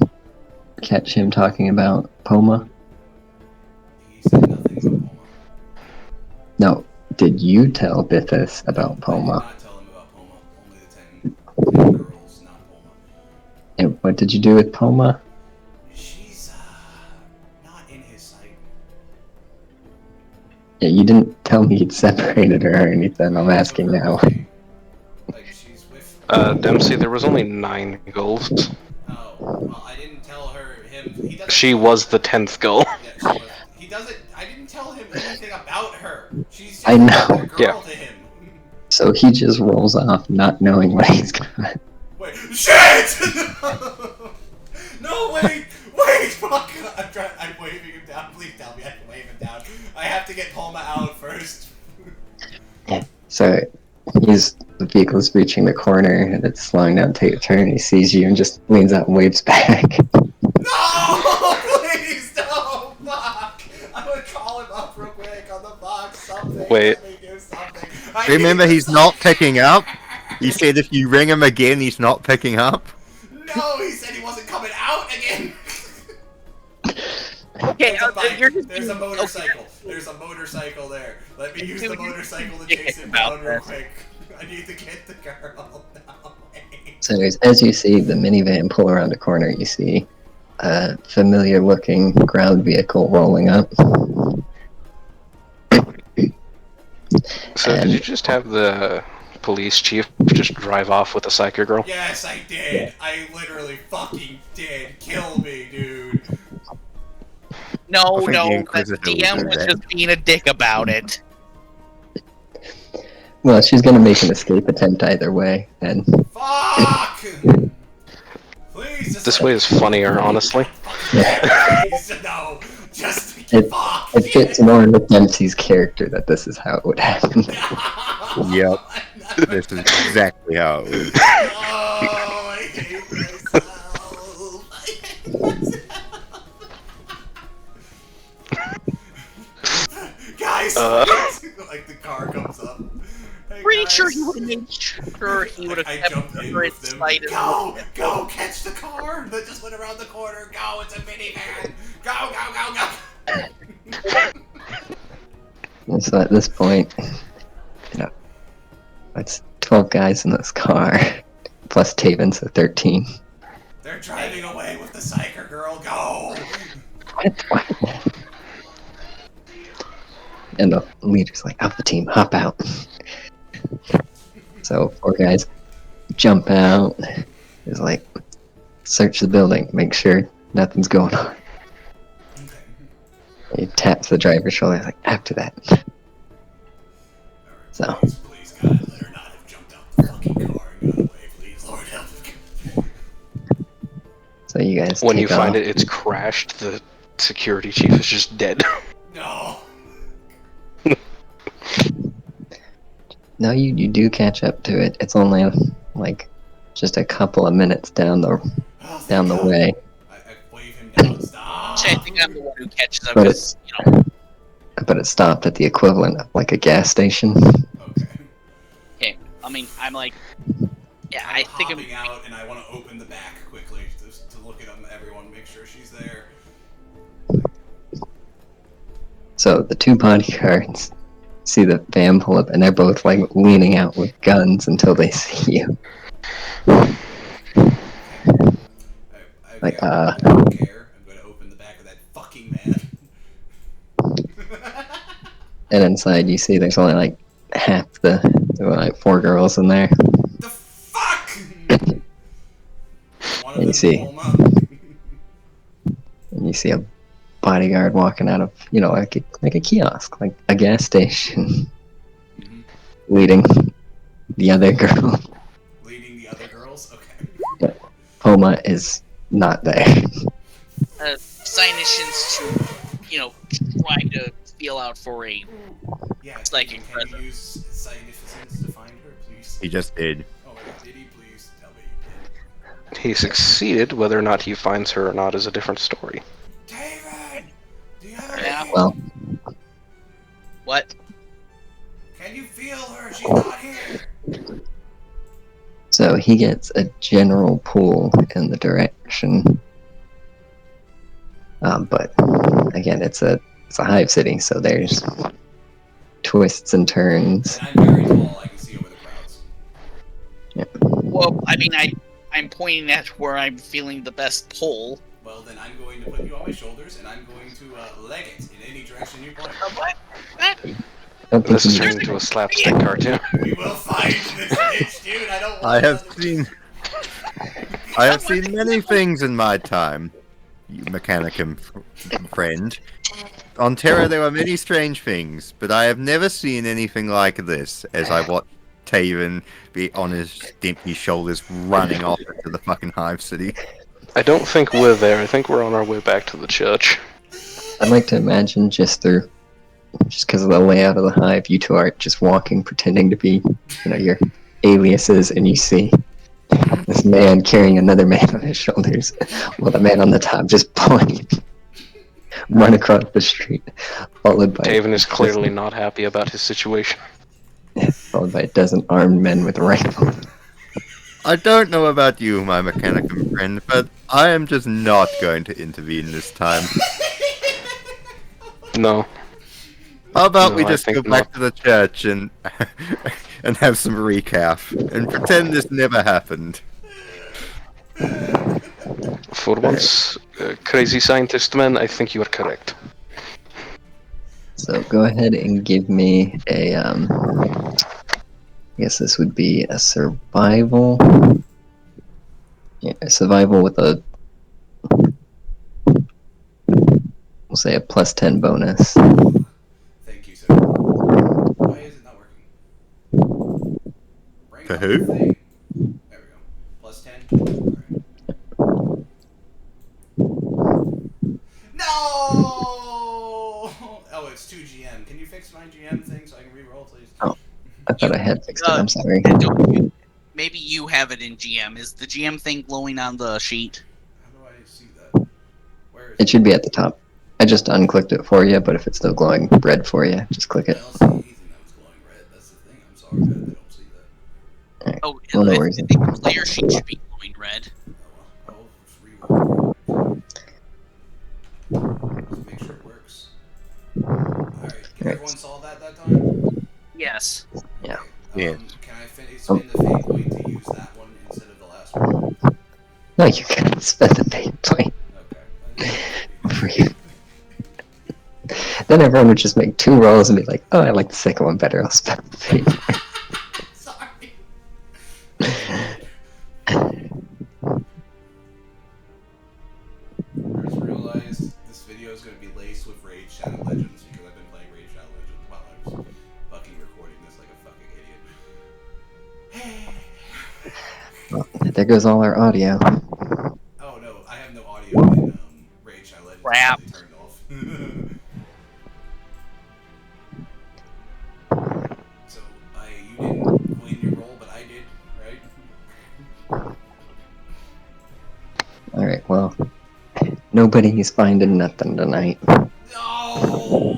catch him talking about Poma? He said nothing about Poma. No. Did you tell Bithis about I did Poma? not tell him about Poma. Only the 10 girls, not Poma. And what did you do with Poma? She's, not in his sight. Yeah, you didn't tell me you'd separated her or anything. I'm I took asking her now. with me. Like, she's with... Dempsey, there was only 9 goals. Oh, well, I didn't tell him... He doesn't She tell- was the 10th goal. Yeah, she was. He doesn't... I didn't tell him anything about her. She's just I know. another girl Yeah. to him. So he just rolls off not knowing what he's got. Wait, shit! No, wait, fuck! I'm waving him down. Please tell me I can wave him down. I have to get Palma out first. So the vehicle's reaching the corner and it's slowing down to take a turn. He sees you and just leans out and waves back. No! Please, no! Fuck! I'm gonna call him up real quick on the box. Something. Wait. Let me do something. I Remember, need he's not picking up. He said if you ring him again, he's not picking up. No, he said he wasn't coming out again. Okay, It's fine. you're just There's a being- motorcycle. There's a motorcycle there. Let me use the Dude, motorcycle to you chase him about down real this. quick. I need to get the girl now. So anyways, as you see the minivan pull around a corner, you see a familiar-looking ground vehicle rolling up. So did you just have the police chief just drive off with a psyker girl? Yes, I did. I literally fucking did. Kill me, dude. No, I think the the Inquisitor will DM do was that. just being a dick about it. Well, she's gonna make an escape attempt either way, and Fuck! Please, just This let way me- is funnier, honestly. Please, no. Just fuck. it fits more with Dempsey's character that this is how it would happen. Yep. This is exactly how it was. Oh, I hate myself. I hate myself. Guys, like the car comes up. Hey, Pretty guys. sure he would have made sure he would have I kept jumped in her in with them. sight as Go, well. go, catch the car that just went around the corner. Go, it's a minivan. Go, go, go, go. And so at this point, it's 12 guys in this car, plus Taven, so 13. They're driving away with the psyker girl. Go. What? And the leader's like, Alpha team, hop out. So 4 guys jump out. He's like, search the building, make sure nothing's going on. Okay. He taps the driver's shoulder, like, after that. So. Please, God, let her not have jumped out the fucking car and got away. Please, Lord help. So you guys When take you find off. it, it's crashed. The security chief is just dead. No. No, you do catch up to it. It's only like just a couple of minutes down the Oh, thank down the God. way. I wave him down. Stop. I think I'm the one who catches up But because, you know, But it stopped at the equivalent of like a gas station. Okay. okay, I mean, I'm like, yeah, I'm I think I'm hopping out, and I want to open the back quickly just to look at everyone, make sure she's there. So the two bodyguards see the van pull up, and they're both like leaning out with guns until they see you. Like, I don't care. I'm gonna open the back of that fucking man. And inside you see there's only like half there were like 4 girls in there. The fuck! One of And you them see- Bulma. And you see a bodyguard walking out of, like a kiosk, like a gas station, Mhm. leading the other girl. Leading the other girls? Okay. Poma is not there. Cynicians to, try to feel out for a. Yeah, Psychic can presence. you use significance to find her, please? He just did. Oh my god, did he please tell me he did? He succeeded. Whether or not he finds her or not is a different story. David! Do you have Yeah. any? Well, What? Can you feel her? She's not here! so he gets a general pull in the direction. But again, it's a hive city, so there's twists and turns. And I'm very tall, I can see over the crowds. Well, I mean, I'm pointing at where I'm feeling the best pull. Well, then I'm going to put you on my shoulders and I'm going to leg it in any direction you point. What? I don't think This is he- turning into a slapstick cartoon. We will find this bitch, dude. I don't want I have another- seen. I have seen many things in my time, you Mechanicum friend. On Terra, there are many strange things, but I have never seen anything like this. As I watch Taven be on his stimpy shoulders, running off into the fucking hive city. I don't think we're there. I think we're on our way back to the church. I'd like to imagine just because of the layout of the hive, you two are just walking, pretending to be, your aliases, and you see this man carrying another man on his shoulders, while the man on the top just run across the street, followed by Taven is clearly not happy about his situation. followed by a dozen armed men with rifles. I don't know about you, my Mechanicum friend, but I am just not going to intervene this time. No. How about No, we I just think go back not. to the church and and have some recap and pretend this never happened. For once, crazy scientist man, I think you are correct. So go ahead and give me a, I guess this would be a survival. Yeah, a survival with a, we'll say a +10 bonus. Thank you, sir. Why is it not working? Bring To up who? the thing. There we go. +10. Alright. No! Oh, it's 2 GM. Can you fix my GM thing so I can re-roll, please? Oh. I thought I had fixed it, I'm sorry. Maybe you have it in GM. Is the GM thing glowing on the sheet? How do I see that? Where is It should be at the top. I just unclicked it for you, but if it's still glowing red for you, just click I it. don't see anything that was glowing red. That's the thing. I'm sorry, I don't see that. Oh, Well, no I worries. think the player sheet should be glowing red. Oh well. I'll just re-roll. Just make sure it works. Alright. Everyone saw that time? Yes. Yeah. Yeah. Can I spend the fate point to use that one instead of the last one? No, you can't spend the fate point Okay. for you. Then everyone would just make 2 rolls and be like, oh, I like the second one better, I'll spend the fate point. Sorry. I just realized this video is going to be laced with Raid Shadow Legends because I've been playing Raid Shadow Legends while I was fucking recording this like a fucking idiot. Well, there goes all our audio. Oh no, I have no audio in Raid Shadow Legends. Crap. It's turned off. So, you didn't win your roll, but I did, right? Alright, well, nobody's finding nothing tonight. No!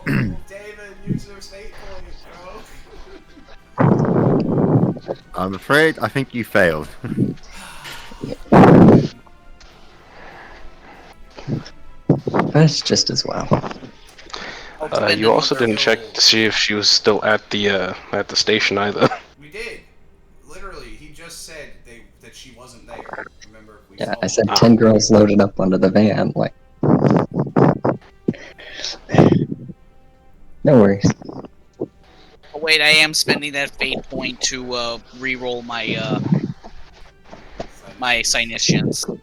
David, use your state point, bro. I'm afraid I think you failed. confess just as well. You also didn't check to see if she was still at the station either. We did. Literally, he just said that she wasn't there. Remember? We Yeah, saw I said her. 10 girls loaded up onto the van. Like, no worries. Oh, wait, I am spending that fate point to re-roll my my Cynicians. Oh,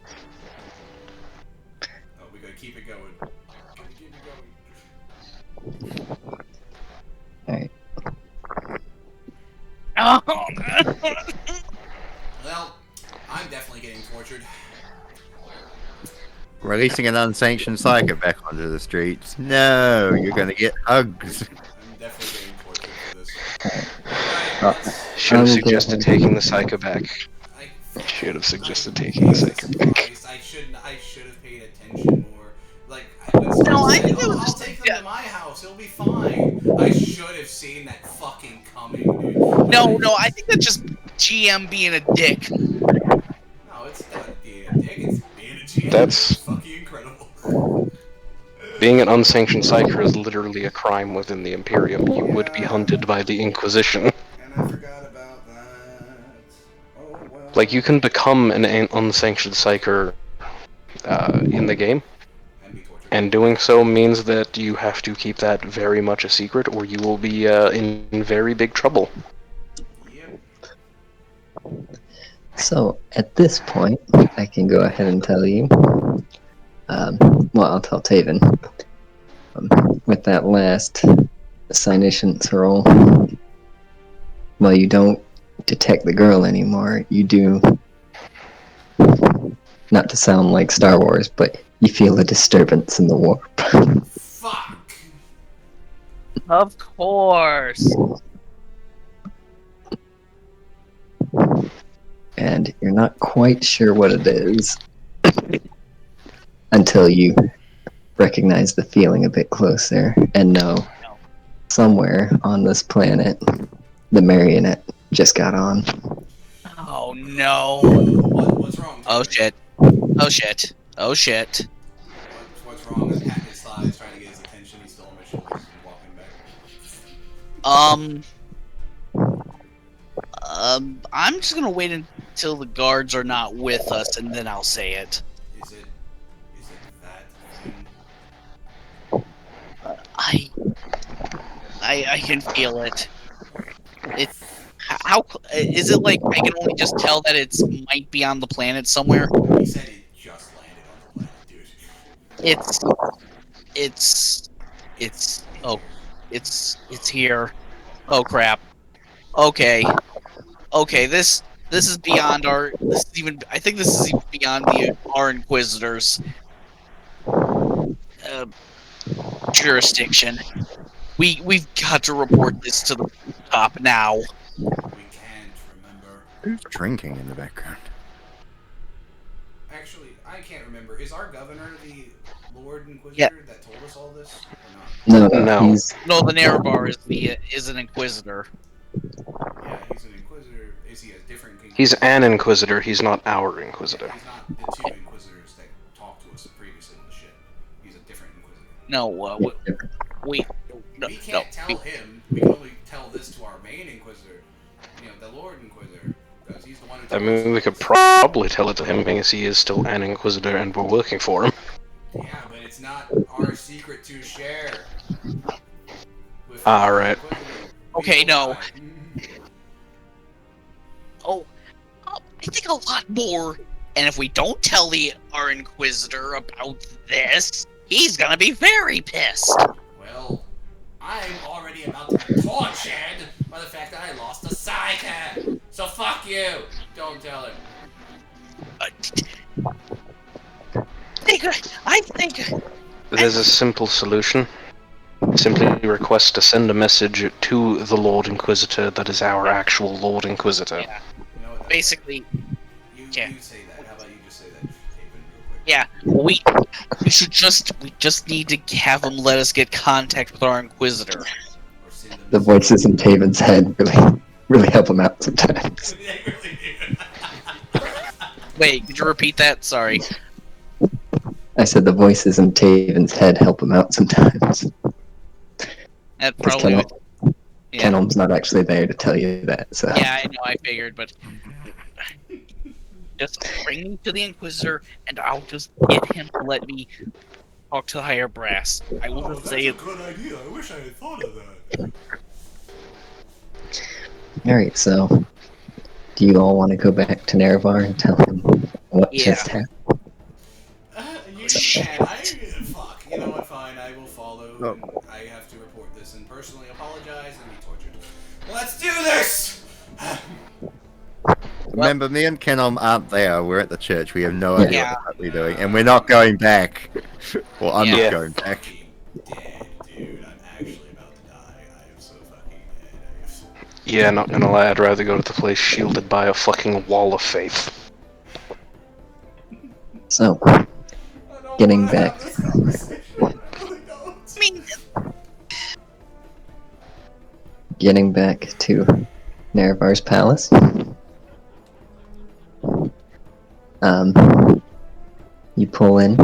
we gotta keep it going. Gotta keep it going. Alright. Well, I'm definitely getting tortured. Releasing an unsanctioned psycho back onto the streets. No, you're gonna get hugs. I'm definitely getting tortured for this. Oh, Should have I'm suggested getting- taking the psycho back. Should have suggested taking the psycho back. Christ, I should have paid attention more. Like, when someone No, I said, think it "Oh, was I'll just take like them to my house. It'll be fine." I should have seen that fucking coming, dude. No, I think that's just GM being a dick. No, it's not being a dick. It's being a GM. That's- It's fucking incredible. Being an unsanctioned psyker is literally a crime within the Imperium. You would be hunted by the Inquisition. And I forgot about that. Oh well. Like, you can become an unsanctioned psyker in the game, And be tortured. and doing so means that you have to keep that very much a secret, or you will be in very big trouble. Yep. So, at this point, I can go ahead and tell you. Well, I'll tell Taven. With that last Cynicians roll, well, you don't detect the girl anymore. You do. Not to sound like Star Wars, but you feel a disturbance in the warp. Fuck. Of course. And you're not quite sure what it is until you recognize the feeling a bit closer and know somewhere on this planet the marionette just got on. Oh no. What's wrong? Oh Taylor? shit. Oh shit. Oh shit. What's wrong? I'm patting his thighs, trying to get his attention. He's still on my shoulders and walking back. I'm just gonna wait until the guards are not with us, and then I'll say it. Is it that thing? I can feel it. It's how is it like I can only just tell that it's might be on the planet somewhere? He said it just landed on the planet, dude. It's here. Oh crap. Okay. This is beyond our. This is even. I think this is even beyond our Inquisitors' jurisdiction. We've got to report this to the top now. We can't remember. Who's drinking in the background? Actually, I can't remember. Is our governor the Lord Inquisitor Yeah. that told us all this, or not? No. He's No, the Nerebar is an Inquisitor. Yeah, he's an Inquisitor. Is he a different king? He's an Inquisitor, he's not our Inquisitor. He's not the two Inquisitors that talked to us previously on the ship. He's a different Inquisitor. No, we no, We can't no, tell him. We can only tell this to our main Inquisitor. You know, the Lord Inquisitor. Because he's the one who I told mean, we us could this. probably tell it to him, because he is still an Inquisitor and we're working for him. Yeah, but it's not our secret to share. With Alright. the Inquisitor. Okay, We know no. why. Oh, I think a lot more. And if we don't tell our Inquisitor about this, he's gonna be very pissed. Well, I'm already about to be tortured by the fact that I lost a psychic. So fuck you. Don't tell him. I think There's a simple solution. Simply request to send a message to the Lord Inquisitor that is our actual Lord Inquisitor. Yeah. You know what? Basically, You yeah. say that. How about you just say that, Taven, real quick? yeah, we just need to have him let us get contact with our Inquisitor. Or send them the this- voices in Taven's head really help him out sometimes. They really do. Wait, could you repeat that? Sorry. I said the voices in Taven's head help him out sometimes. That Because probably. Yeah. Kenelm's not actually there to tell you that. So Yeah, I know. I figured, but just bring me to the Inquisitor, and I'll just get him to let me talk to the higher brass. I will Oh, just that's say, a good idea. I wish I had thought of that. all right. So do you all want to go back to Nerevar and tell him what Yeah. just happened? You can. Fuck. You know what? Fine. I will follow. Oh. And I have to report this and personally apologize and be tortured. Let's do this! Remember, me and Kenom aren't there. We're at the church. We have no idea Yeah. what the fuck we're doing, and we're not going back. Well, I'm Yeah. not going back. Fucking dead, dude. I'm actually about to die. I am so fucking dead. I am so... Yeah, not gonna lie, I'd rather go to the place shielded by a fucking wall of faith. So I don't Getting wanna have back. this conversation. I really don't. I mean, getting back to Nerevar's palace. You pull in,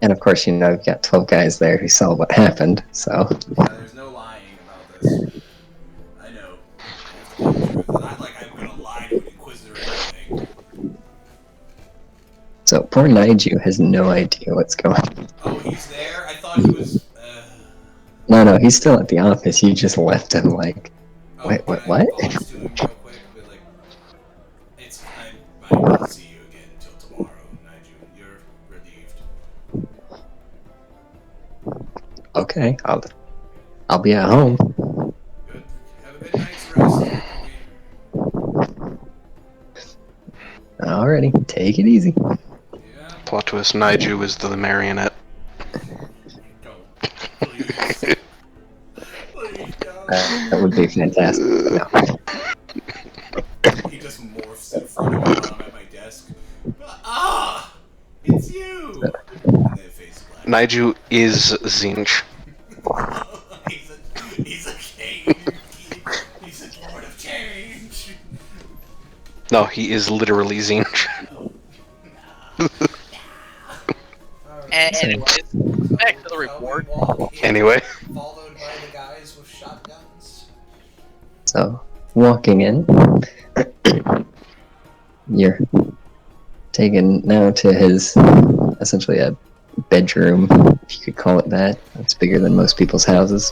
and of course, you know you've got 12 guys there who saw what happened. So Yeah, there's no lying about this. I know. I have to tell the truth. And not like I'm gonna lie to an Inquisitor or anything. So poor Naiju has no idea what's going on. Oh, he's there? I thought he was. No, he's still at the office. You just left him like, wait, Can what? I pause to him real quick? Be like, I will see you again until tomorrow, Nigel. You're relieved. Okay, I'll be at home. Good. Have a good night's rest. Alrighty, take it easy. Yeah. Plot twist, Naiju is the marionette. Don't. Please. Please don't. That would be fantastic. No. He just morphs in front of me while I'm at my desk. Ah! It's you! And then face black. Naiju is Zinch. he's a king. He's a lord of change. No, he is literally Zinch. anyways, back to the report. Anyway. Followed by the guys with shotguns. So, walking in, you're taken now to his, essentially a bedroom, if you could call it that. It's bigger than most people's houses.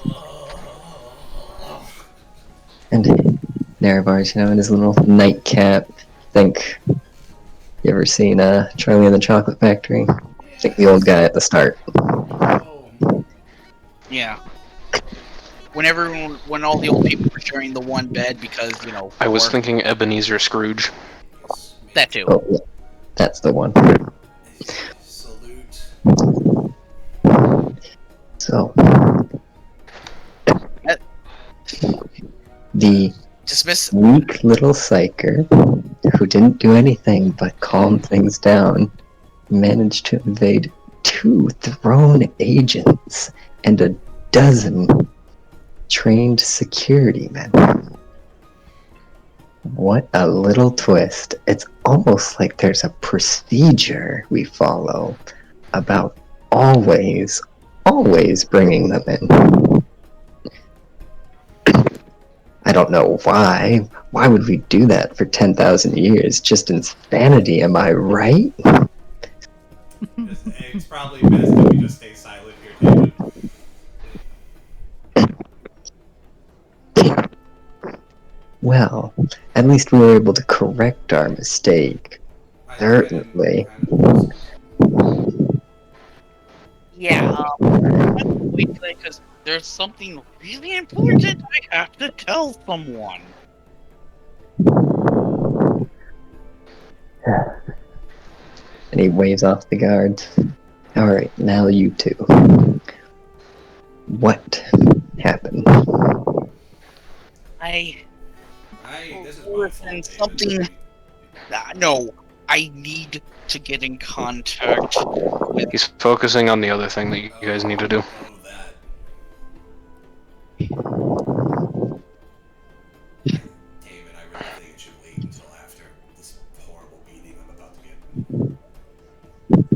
And Nerevar's, you know, in his little nightcap. Think, you ever seen Charlie and the Chocolate Factory? Think the old guy at the start. Yeah. When all the old people were sharing the one bed because, you know... I was thinking Ebenezer Scrooge. That too. Oh, yeah, that's the one. Salute. So, the Dismiss... weak little psyker, who didn't do anything but calm things down, managed to evade 2 throne agents and a dozen trained security men. What a little twist. It's almost like there's a procedure we follow about always bringing them in. I don't know why. Why would we do that for 10,000 years? Just insanity, am I right? It's probably best that we just stay silent here, David. Well, at least we were able to correct our mistake. Certainly. Yeah, wait because there's something really important I have to tell someone. And he waves off the guards. Alright, now you two. What happened? This is my Listen, fault, David. something... no, I need to get in contact with... He's focusing on the other thing that you guys need to do. Oh, that. David, I really think it should wait until after this horrible beating I'm about to get.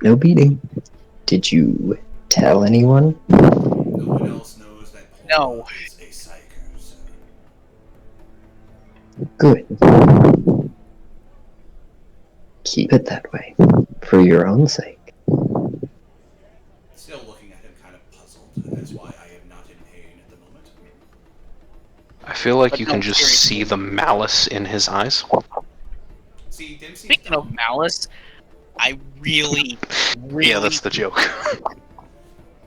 No beating. Did you tell anyone? No one else knows that Paula No. is a psyker, sir. Good. Keep it that way, for your own sake. Still looking at him kind of puzzled. That's why I am not in pain at the moment. I feel like But you no, can just seriously. see the malice in his eyes. See, Dempsey. Speaking of malice, I really, Yeah, that's the joke.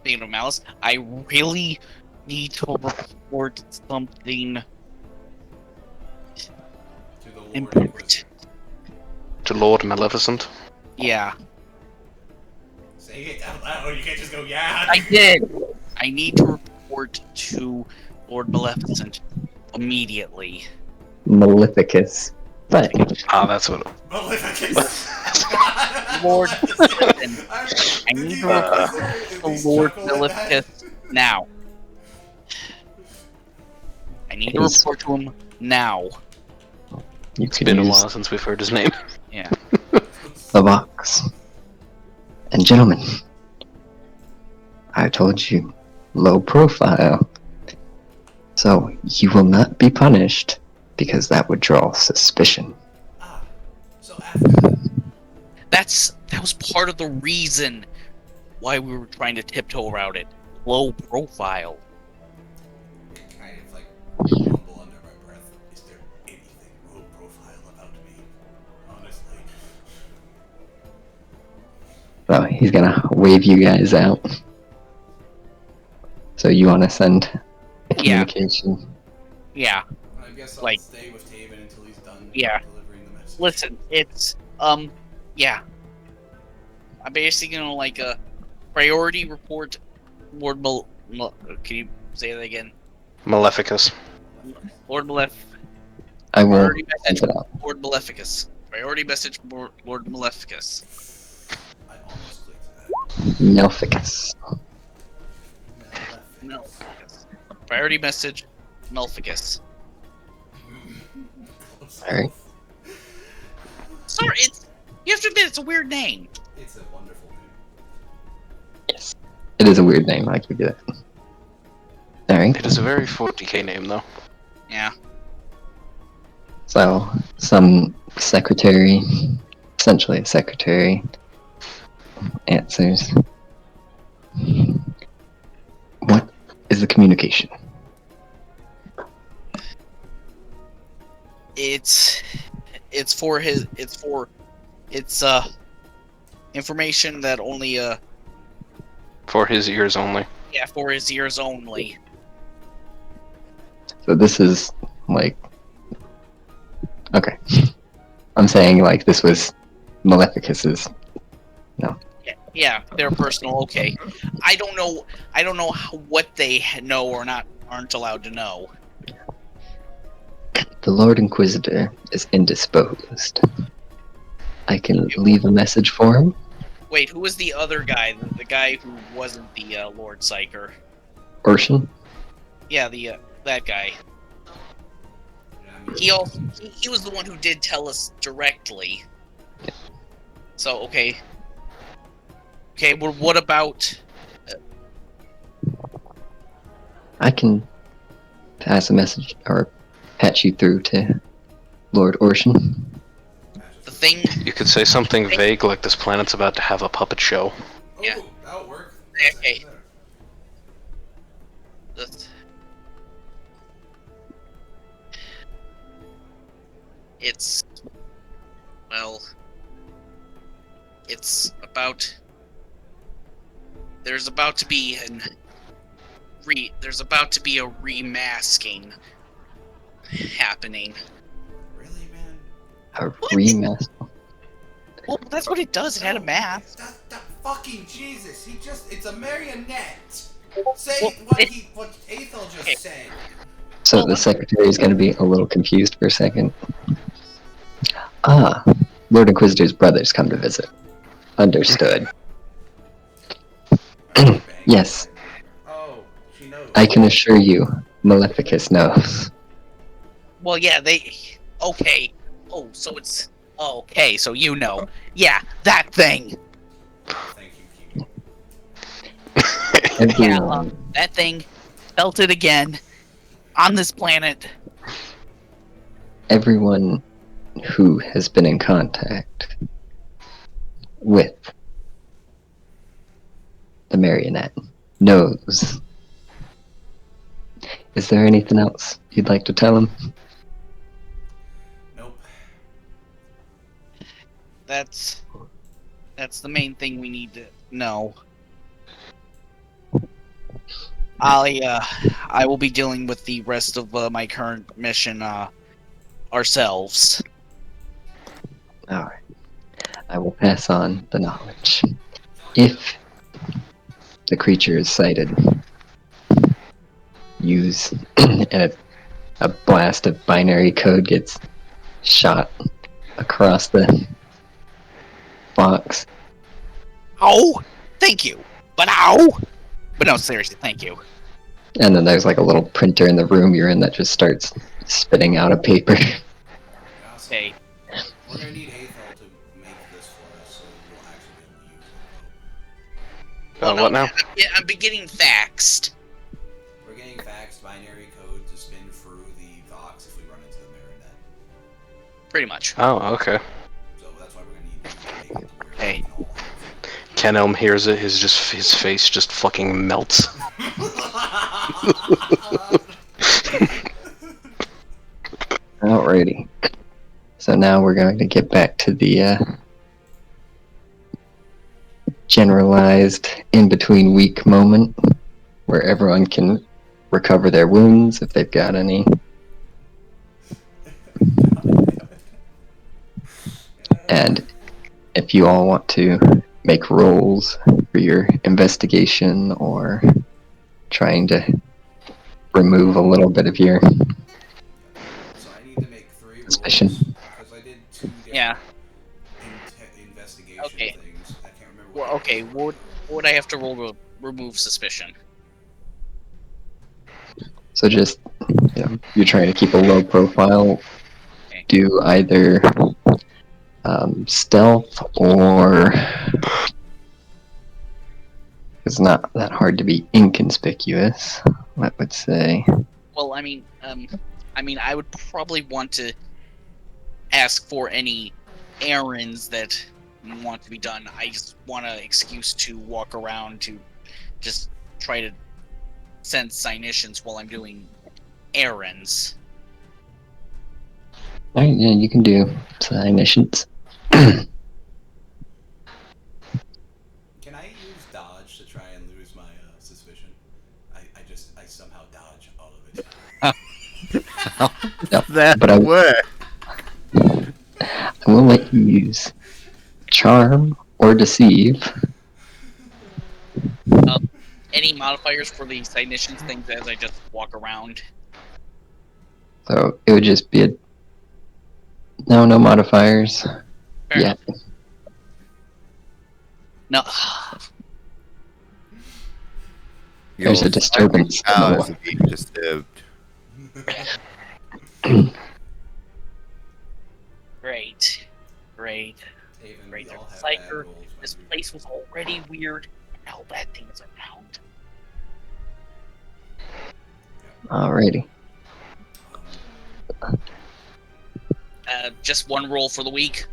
speaking of malice, I really need to report something to the Lord important. Inquisitor. To Lord Maleficent. Yeah, Say it out loud. You can't just go, yeah. I did. I need to report to Lord Maleficent immediately. Maleficus. But Ah, that's what. Maleficus. Lord, listen, I need to report to Lord Maleficus now. I need to He's- report to him now. you It's could been a use while since we've heard his name. Yeah. the box. And gentlemen, I told you, low profile. So you will not be punished, because that would draw suspicion. Ah, so after that, That was part of the reason why we were trying to tiptoe around it. Low profile. kind of like mumble under my breath. Is there anything low profile about me? Honestly. So he's gonna wave you guys out. So you want to send a Yeah. communication? Yeah. I guess I'll Like- stay with Taven until he's done Yeah. delivering the message. Listen, it's yeah. I'm basically gonna like a priority report Lord can you say that again? Maleficus. Lord Malef I will priority send message it out. Lord Maleficus. Priority message Lord Maleficus. I almost clicked that. Maleficus. Maleficus. Priority message Maleficus. Close Alright. enough. Sorry, you have to admit it's a weird name. It's a wonderful name. Yes. It is a weird name, I give you that. Alright, It is a very 40k name, though. Yeah. so some secretary, essentially a secretary, answers. What is the communication? It's information that only For his ears only. for his ears only. So this is like, okay. I'm saying like this was Maleficus's. Yeah, they're personal. Okay, I don't know what they know or aren't allowed to know. The Lord Inquisitor is indisposed. I can leave a message for him. Wait, who was the other guy? The guy who wasn't the Lord Psyker? Urshan? Yeah, the that guy. He was the one who did tell us directly. So okay. Well, what about? I can pass a message or patch you through to Lord Urshan. The thing. You could say something vague like this planet's about to have a puppet show. Yeah. Oh, that'll work. Okay. It's well. It's about. There's about to be a remasking happening. Really, man? A remaster. Well, that's what it does. It had a mask. That fucking Jesus. It's a marionette. Say Well, what Aethel just Okay. said. So the secretary is going to be a little confused for a second. Ah, Lord Inquisitor's brothers come to visit. Understood. Yes, Oh, she knows. I can assure you, Maleficus knows. Well, yeah, okay. Oh, so it's okay. So you know, yeah, that thing. Thank you, Keegan. Everyone, That thing felt it again on this planet. everyone who has been in contact with the marionette knows. Is there anything else you'd like to tell him? Nope. That's the main thing we need to know. I will be dealing with the rest of my current mission ourselves. Alright. I will pass on the knowledge. If the creature is sighted, use and a blast of binary code gets shot across the box. Oh, thank you. But ow! But no, seriously, thank you. And then there's like a little printer in the room you're in that just starts spitting out a paper. Awesome. Okay. We're gonna need Aethel to make this for us, so we'll actually be able to use it. Well, What now? I'm beginning faxed. We're getting faxed binary code to spin through the Vox if we run into the Marionette. Pretty much. Oh, okay. So that's why we're gonna need to make it to where Hey. we can all Ken Elm hears it. His face just fucking melts. Alrighty. So now we're going to get back to the generalized in-between week moment where everyone can recover their wounds if they've got any. And if you all want to make rolls for your investigation or trying to remove a little bit of your So I need to make 3 rolls Suspicion. because I did 2 different Yeah. investigation Okay. things. I can't remember. Well, okay. What would I have to roll to remove suspicion? So just, you're trying to keep a low profile. Okay. Do either stealth or it's not that hard to be inconspicuous, I would say. Well, I mean, I would probably want to ask for any errands that want to be done. I just want an excuse to walk around to just try to sense cynicians while I'm doing errands. Alright, yeah, you can do clinicians. Can I use dodge to try and lose my suspicion? I somehow dodge all of it. No, That but I work. will let you use charm or deceive. Any modifiers for the cynicians things as I just walk around? So it would just be no modifiers. Fair Yeah. enough. No. There's a Your disturbance in the powers wall. are being disturbed. Great. Haven, Great. we all have Psyker, bad rolls, my this dude. place was already weird. Now bad things around. Alrighty. Just one roll for the week.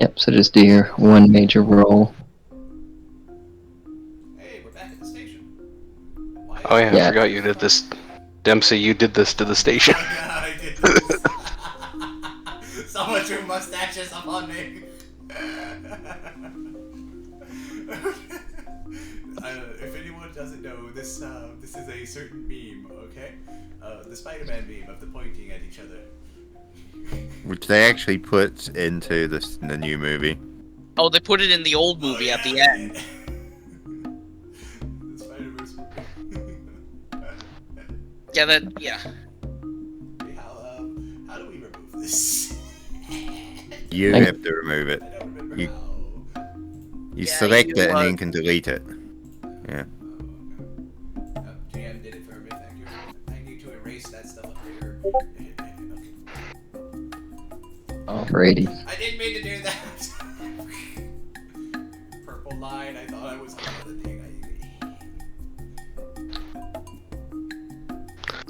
Yep, so just do your one major roll. Hey, we're back at the station. Why Oh yeah, Yeah. I forgot you did this. Dempsey, you did this to the station. Oh, yeah, I did this. Someone drew mustaches up on me. If anyone doesn't know, this is a certain meme, okay? The Spider-Man meme of the pointing at each other. Which they actually put into the new movie. Oh, they put it in the old movie at the end. The Spider-Verse movie. Yeah. Hey, how do we remove this? You I- have to remove it. I don't remember You- how. You Yeah, select you, it and then can delete it. Yeah. JM did it for me, thank you. I need to erase that stuff up here. Okay. Alrighty. I didn't mean to do that. Purple. mind. I thought I was on the thing.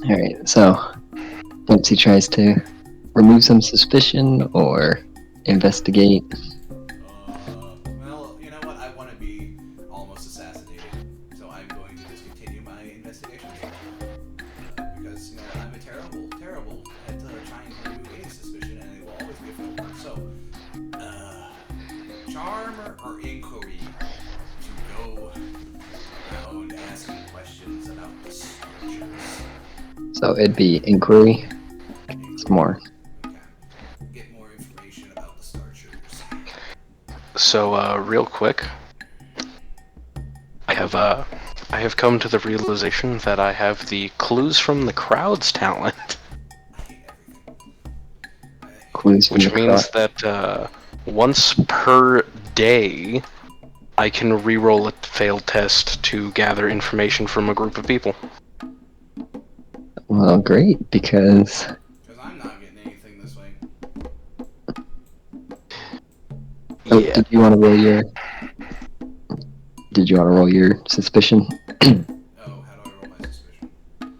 Alright, so once he tries to remove some suspicion or investigate. Well, you know what? I want to be almost assassinated, so I'm going to discontinue my investigations. Because, you know, I'm a terrible at trying to remove any suspicion, and it will always be a failure. So, charm or inquiry to go around asking questions about the soldiers. So it'd be inquiry. It's more. Okay. Get more information about the starchers. So, real quick, I have come to the realization that I have the clues from the crowd's talent, I hate everything. Clues from which the means crowd. that once per day, I can re-roll a failed test to gather information from a group of people. Well, great, because Because I'm not getting anything this way. oh, Yeah. did you want to roll your? Did you want to roll your suspicion? Oh, how do I roll my suspicion?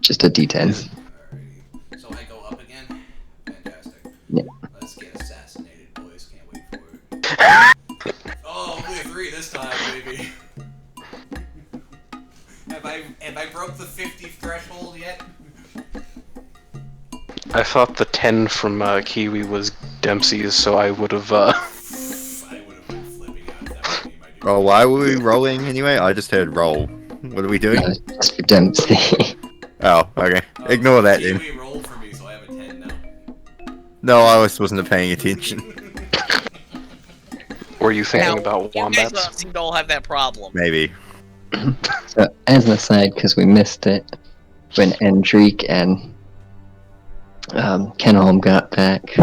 Just a D10. Alrighty. So I go up again? Fantastic. Yeah. Let's get assassinated, boys. Can't wait for it. Oh, only a 3 this time, baby. Have I broke the 50 threshold yet? I thought the 10 from Kiwi was Dempsey's, so I would have. I would have been flipping out if that would be my dude. Oh, why were we rolling anyway? I just heard roll. What are we doing? Just for Dempsey. Oh, okay. Oh, Ignore that then. Kiwi rolled for me, so I have a 10 now. No, I wasn't paying attention. Were you thinking Now, about you guys wombats? don't seem to all have that problem. Maybe. So, as an aside, because we missed it, when Endrick and Kenholm got back,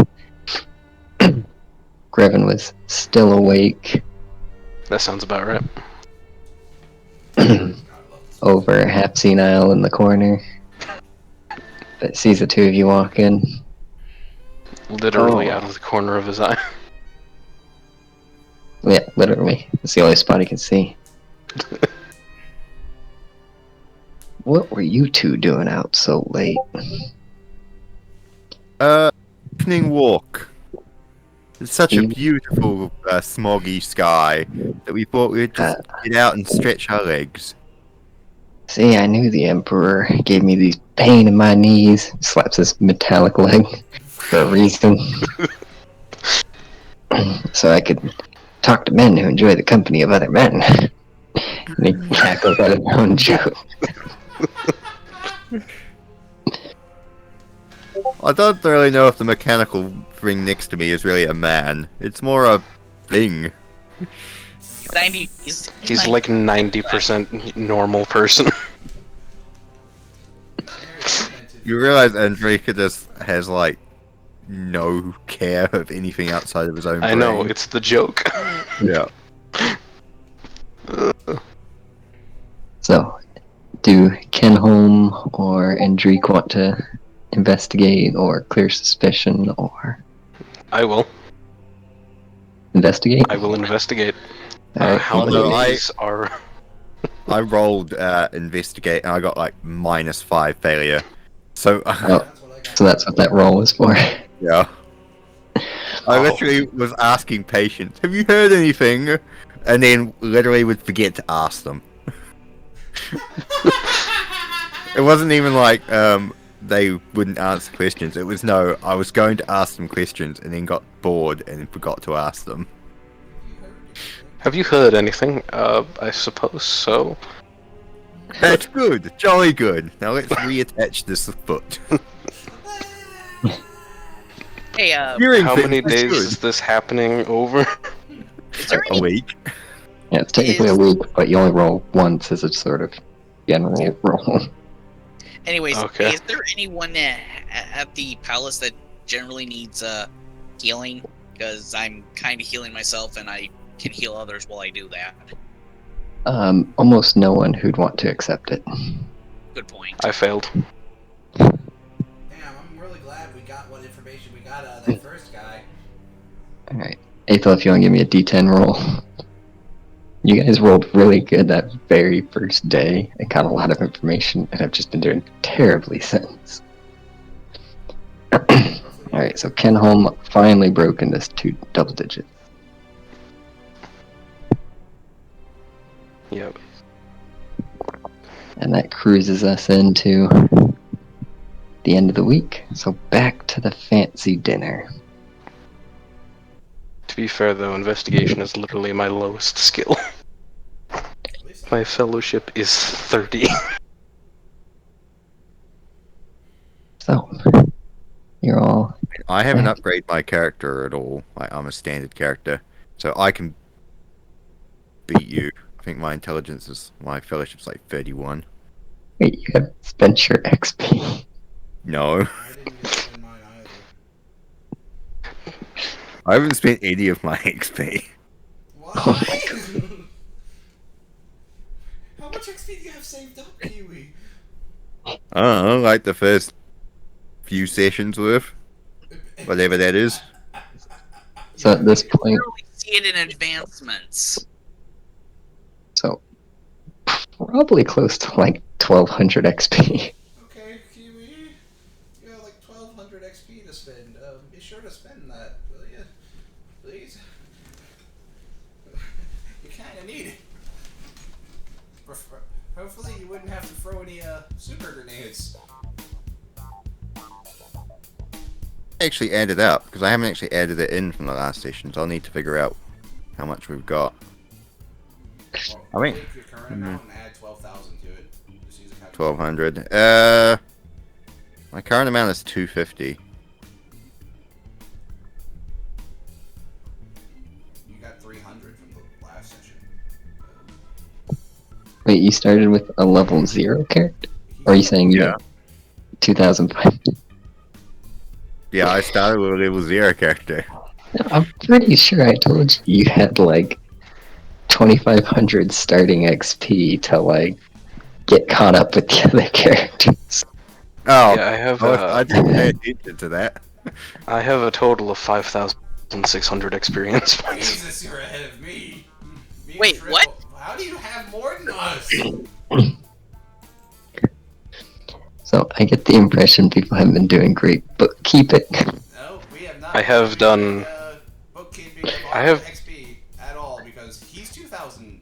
Greven was still awake, That sounds about right. God, I love this. over half senile in the corner, but sees the two of you walk in. Literally Oh. out of the corner of his eye. Yeah, literally. It's the only spot he can see. What were you two doing out so late? Evening walk. It's such a Evening- beautiful, smoggy sky that we thought we'd just get out and stretch our legs. See, I knew the Emperor gave me these pain in my knees. Slaps his metallic leg for a reason. So I could talk to men who enjoy the company of other men. And he cackles at his own joke. I don't really know if the mechanical thing next to me is really a man. It's more a thing. 90. He's like 90% normal person. You realize Andrika just has, like, no care of anything outside of his own brain. I know, it's the joke. Yeah. So, do Kenholm or Endrick want to investigate or clear suspicion or I will. investigate? I will investigate. Alright, How well, many no, I- days are... I rolled investigate and I got like -5 failure. So Oh, so that's what that roll was for. yeah. I literally was asking patients, have you heard anything? And then literally would forget to ask them. It wasn't even like they wouldn't answer questions. It was no, I was going to ask them questions and then got bored and forgot to ask them. Have you heard anything? I suppose so. That's good, jolly good. Now let's reattach this foot. Hey, Hearing How things, many that's days good. is this happening over? is there A any, week. Yeah, it's technically a week, but you only roll once as a sort of general roll. anyways, Okay. is there anyone at the palace that generally needs healing? Because I'm kind of healing myself, and I can heal others while I do that. Almost no one who'd want to accept it. Good point. I failed. Damn, I'm really glad we got what information we got out of that first guy. Alright. Aethel, if you want to give me a D10 roll. You guys rolled really good that very first day. I got a lot of information, and I've just been doing terribly since. Alright, so Ken Holm finally broke into double digits. Yep. And that cruises us into the end of the week. So back to the fancy dinner. To be fair, though, investigation is literally my lowest skill. At least My fellowship is 30. So, you're all... I haven't upgraded my character at all. I'm a standard character, so I can beat you. I think my fellowship's like 31. Wait, you haven't spent your XP. No, I didn't get to mine either. I haven't spent any of my XP. Why? Oh my How much XP do you have saved up, Kiwi? I don't know, like the first few sessions worth, whatever that is. So at this point, Clearly see it in advancements. so probably close to like 1200 XP. Okay, Kiwi. You have like 1200 XP to spend. Be sure to spend that, will you? Please? You kinda need it. Hopefully you wouldn't have to throw any super grenades. Actually add it up, because I haven't actually added it in from the last session, so I'll need to figure out how much we've got. Well, I mean- take your current amount and add 12,000 to it. Just use a calculator. 1200. My current amount is 250. You got 300 from the last session. Wait, you started with a level 0 character? Or are you saying you got 2005? Yeah, I started with a level 0 character. I'm pretty sure I told you you had like 2500 starting XP to like get caught up with the other characters. Oh, Yeah, I have I didn't pay attention to that. I have a total of 5,600 experience points. Jesus, you're ahead of me. Me and Wait, Triple. what? How do you have more than us? So I get the impression people haven't been doing great bookkeeping. No, we have not. I have been done- doing, bookkeeping of I our have- XP at all because he's 2,000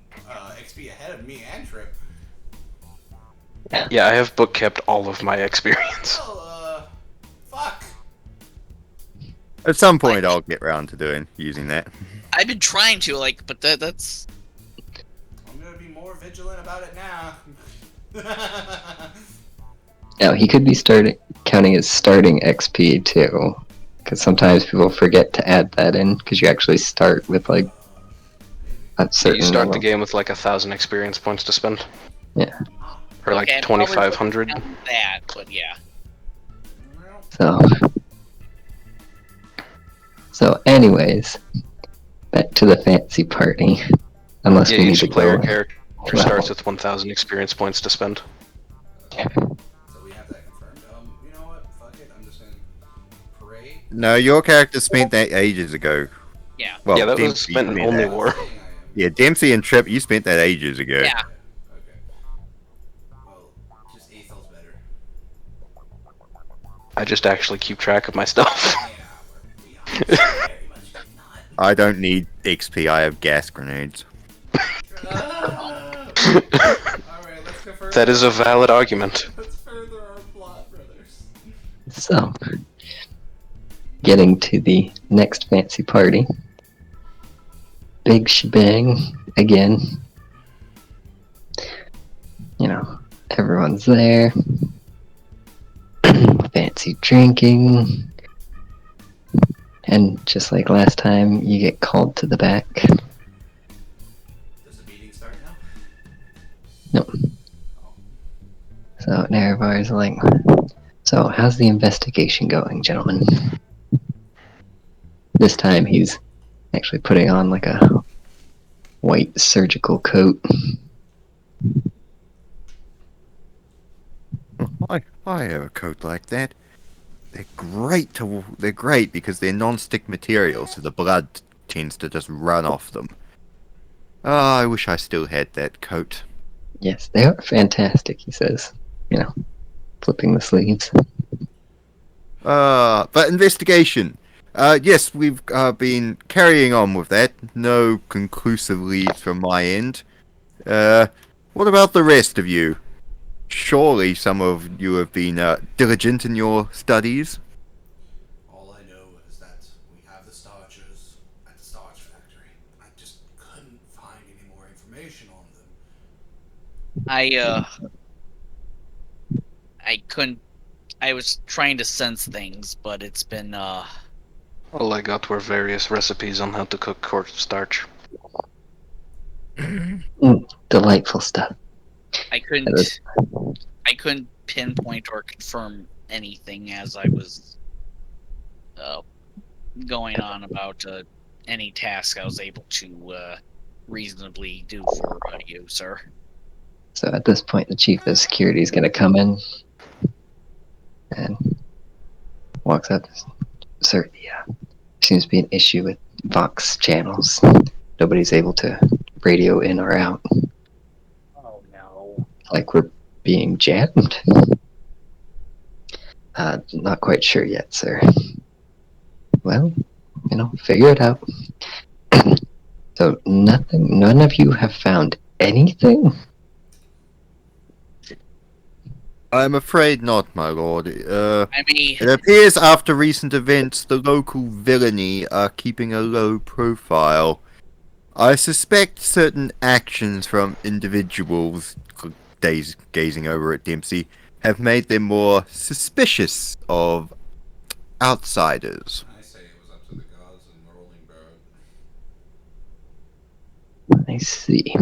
XP ahead of me and Trip. Yeah, I have book kept all of my experience. Well, fuck. At some point, I'll get round to using that. I've been trying to, like, but that's... I'm gonna be more vigilant about it now. Now he could be counting as starting XP too, because sometimes people forget to add that in because you actually start with like a certain. You start the level. game with like 1,000 experience points to spend. Yeah. Or like Okay, I'm probably 2,500. looking at that, but yeah. So anyways, back to the fancy party. Unless Yeah, we need each to player go. character starts with 1,000 experience points to spend. So we have that confirmed. You know what? Fuck it. I'm just gonna pray. No, your character spent that ages ago. Yeah. Well, Yeah, that was Dempsey spent in spent Only that. War. Saying I am. Yeah, Dempsey and Trip, you spent that ages ago. Yeah. Okay. Well, just Athel's better. I just actually keep track of my stuff. Yeah, we are very much not. I don't need XP, I have gas grenades. Alright, let's confirm. That is a valid argument. Let's further our plot, brothers. So, getting to the next fancy party. Big shebang again. You know, everyone's there. Fancy drinking. And just like last time, you get called to the back. Does the meeting start now? Nope. So Naravar's like, so how's the investigation going, gentlemen? This time he's actually putting on like a white surgical coat. I have a coat like that. They're great because they're non-stick material, so the blood tends to just run off them. Ah, I wish I still had that coat. Yes, they are fantastic, he says. Flipping the sleeves. But investigation. Yes, we've been carrying on with that. No conclusive leads from my end. What about the rest of you? Surely some of you have been diligent in your studies. All I know is that we have the starchers at the starch factory. I just couldn't find any more information on them. I couldn't. I was trying to sense things, but it's been All I got were various recipes on how to cook cornstarch. Delightful stuff. I couldn't pinpoint or confirm anything as I was going on about any task I was able to reasonably do for you, sir. So at this point, the chief of security is going to come in and walks up. Sir, yeah, there seems to be an issue with Vox channels. Nobody's able to radio in or out. Oh no. Like we're being jammed. Not quite sure yet, sir. Well, figure it out. So none of you have found anything? I'm afraid not, my lord. I mean, It appears after recent events, the local villainy are keeping a low profile. I suspect certain actions from individuals, gazing over at Dempsey, have made them more suspicious of outsiders. I say it was up to the gods and the rolling bird. I see.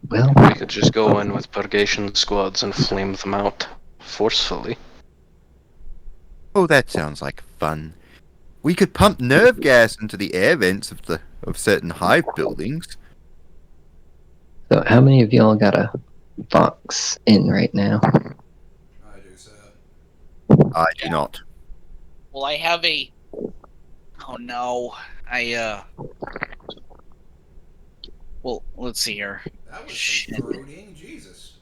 Well, We could just go in with purgation squads and flame them out forcefully. Oh, that sounds like fun. We could pump nerve gas into the air vents of certain hive buildings. so how many of y'all got a Vox in right now? I do, sir. I do not. well, I have a. Oh no, Well, let's see here. That was Shit. some throating, Jesus.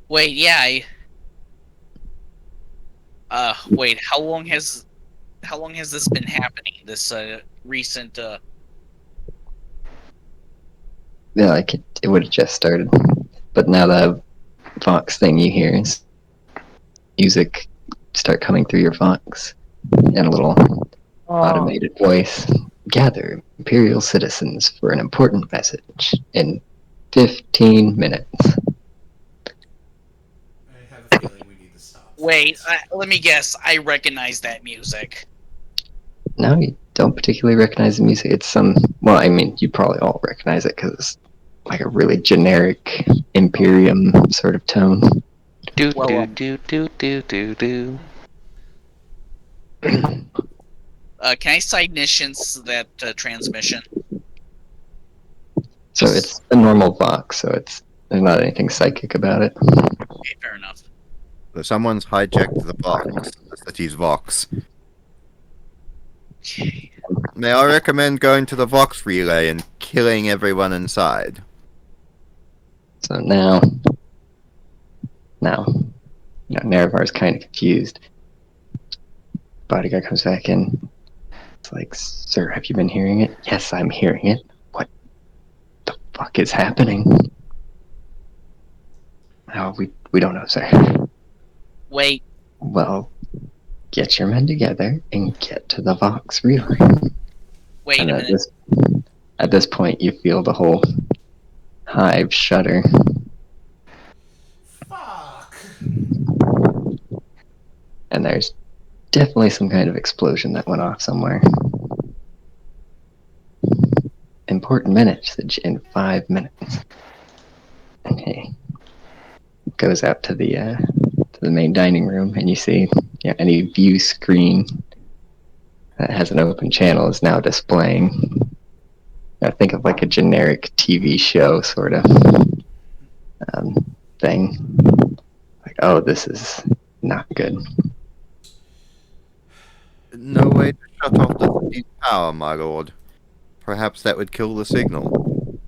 Wait, yeah, wait. How long has this been happening? This recent Yeah, like it would have just started. But now the Vox thing you hear is music start coming through your Vox and a little automated voice. Gather, Imperial citizens, for an important message in 15 minutes. I have a feeling we need to stop. Wait, let me guess. I recognize that music. No, you don't particularly recognize the music. It's well, I mean, you probably all recognize it because it's like a really generic Imperium sort of tone. Do Well, do do do do do do. Can I side missions that transmission? So it's a normal Vox, so there's not anything psychic about it. Okay, fair enough. So someone's hijacked the Vox, the city's Vox. Okay. May I recommend going to the Vox relay and killing everyone inside? So now Nerevar's kind of confused. Bodyguard comes back in. It's like, sir, have you been hearing it? Yes, I'm hearing it. What the fuck is happening? Oh, we don't know, sir. Wait, Well, get your men together and get to the Vox relay. wait And a minute. at this point, you feel the whole hive shudder. Fuck! And there's definitely some kind of explosion that went off somewhere. Important message in 5 minutes. Okay. Goes out to the main dining room, and you see any view screen that has an open channel is now displaying. Think of like a generic TV show sort of thing. Like, oh, this is not good. No way to shut off the city's power, my lord. perhaps that would kill the signal.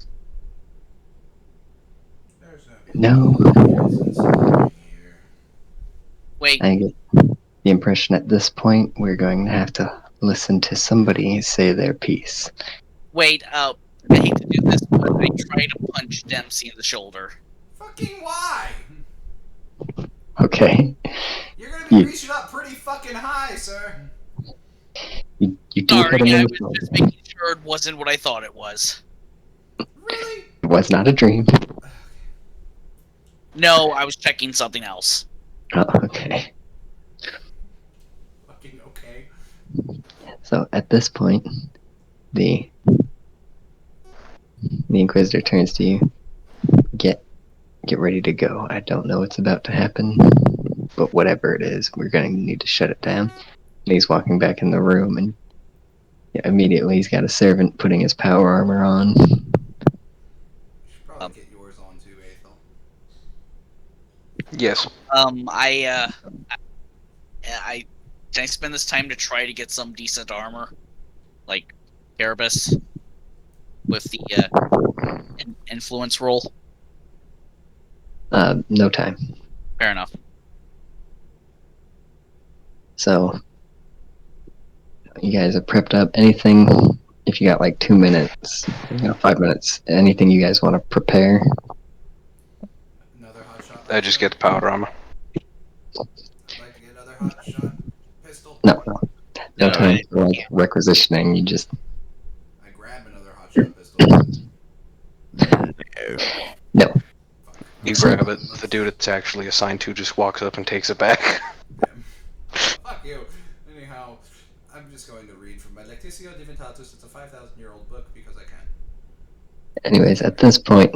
There's No. here. Wait, I get the impression at this point we're going to have to listen to somebody say their piece. wait. I hate to do this, but I try to punch Dempsey in the shoulder. Fucking why? Okay. You're gonna be You- reaching up pretty fucking high, sir. You do Sorry, hit him I in the was shoulder. just making sure it wasn't what I thought it was. Really? It was not a dream. No, I was checking something else. Oh, okay. Fucking okay. So at this point, the Inquisitor turns to you. Get ready to go. I don't know what's about to happen, but whatever it is, we're going to need to shut it down. And he's walking back in the room, and immediately he's got a servant putting his power armor on. You should probably get yours on too, Aethel. Yes. I can I spend this time to try to get some decent armor, like Erebus, with the influence roll. No time. Fair enough. So you guys are prepped up. Anything? If you got like 2 minutes, 5 minutes, anything you guys want to prepare? Another hot shot. I just get the power armor. I'd like to get another hot shot pistol. No time Alright. for like requisitioning. You just I grab another hot shot pistol. no. Fuck. You grab it, the dude it's actually assigned to just walks up and takes it back. Damn. Fuck you. Anyhow, I'm just going to read from my Lectitio Diventatus. It's a 5,000-year-old book because I can. Anyways, at this point,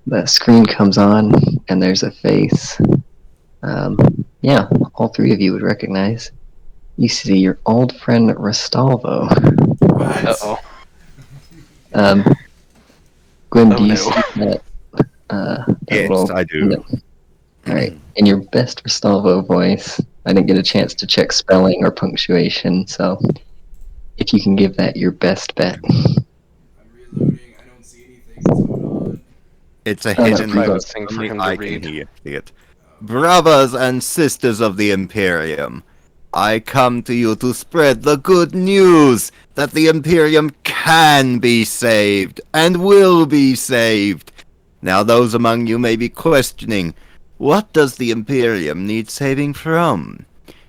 the screen comes on and there's a face. Yeah, all three of you would recognize. You see your old friend Restalvo. What? Uh-oh. Gwen, Oh, do you no. see that? That Yes, little- I do. Alright, in your best Restalvo voice, I didn't get a chance to check spelling or punctuation, so if you can give that your best bet. I'm reloading. I don't see anything. What's going on? It's a Oh, no, hidden private voice. thing for Only him to I can read. hear it. Brothers and sisters of the Imperium, I come to you to spread the good news that the Imperium can be saved and will be saved. Now those among you may be questioning, what does the Imperium need saving from?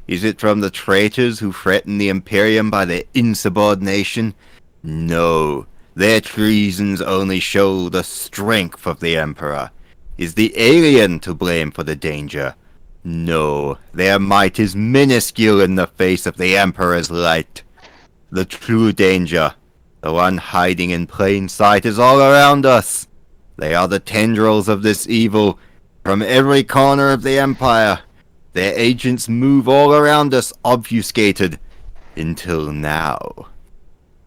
Is it from the traitors who threaten the Imperium by their insubordination? No, their treasons only show the strength of the Emperor. Is the alien to blame for the danger? No, their might is minuscule in the face of the Emperor's light. The true danger, the one hiding in plain sight, is all around us. They are the tendrils of this evil from every corner of the Empire. Their agents move all around us obfuscated, until now.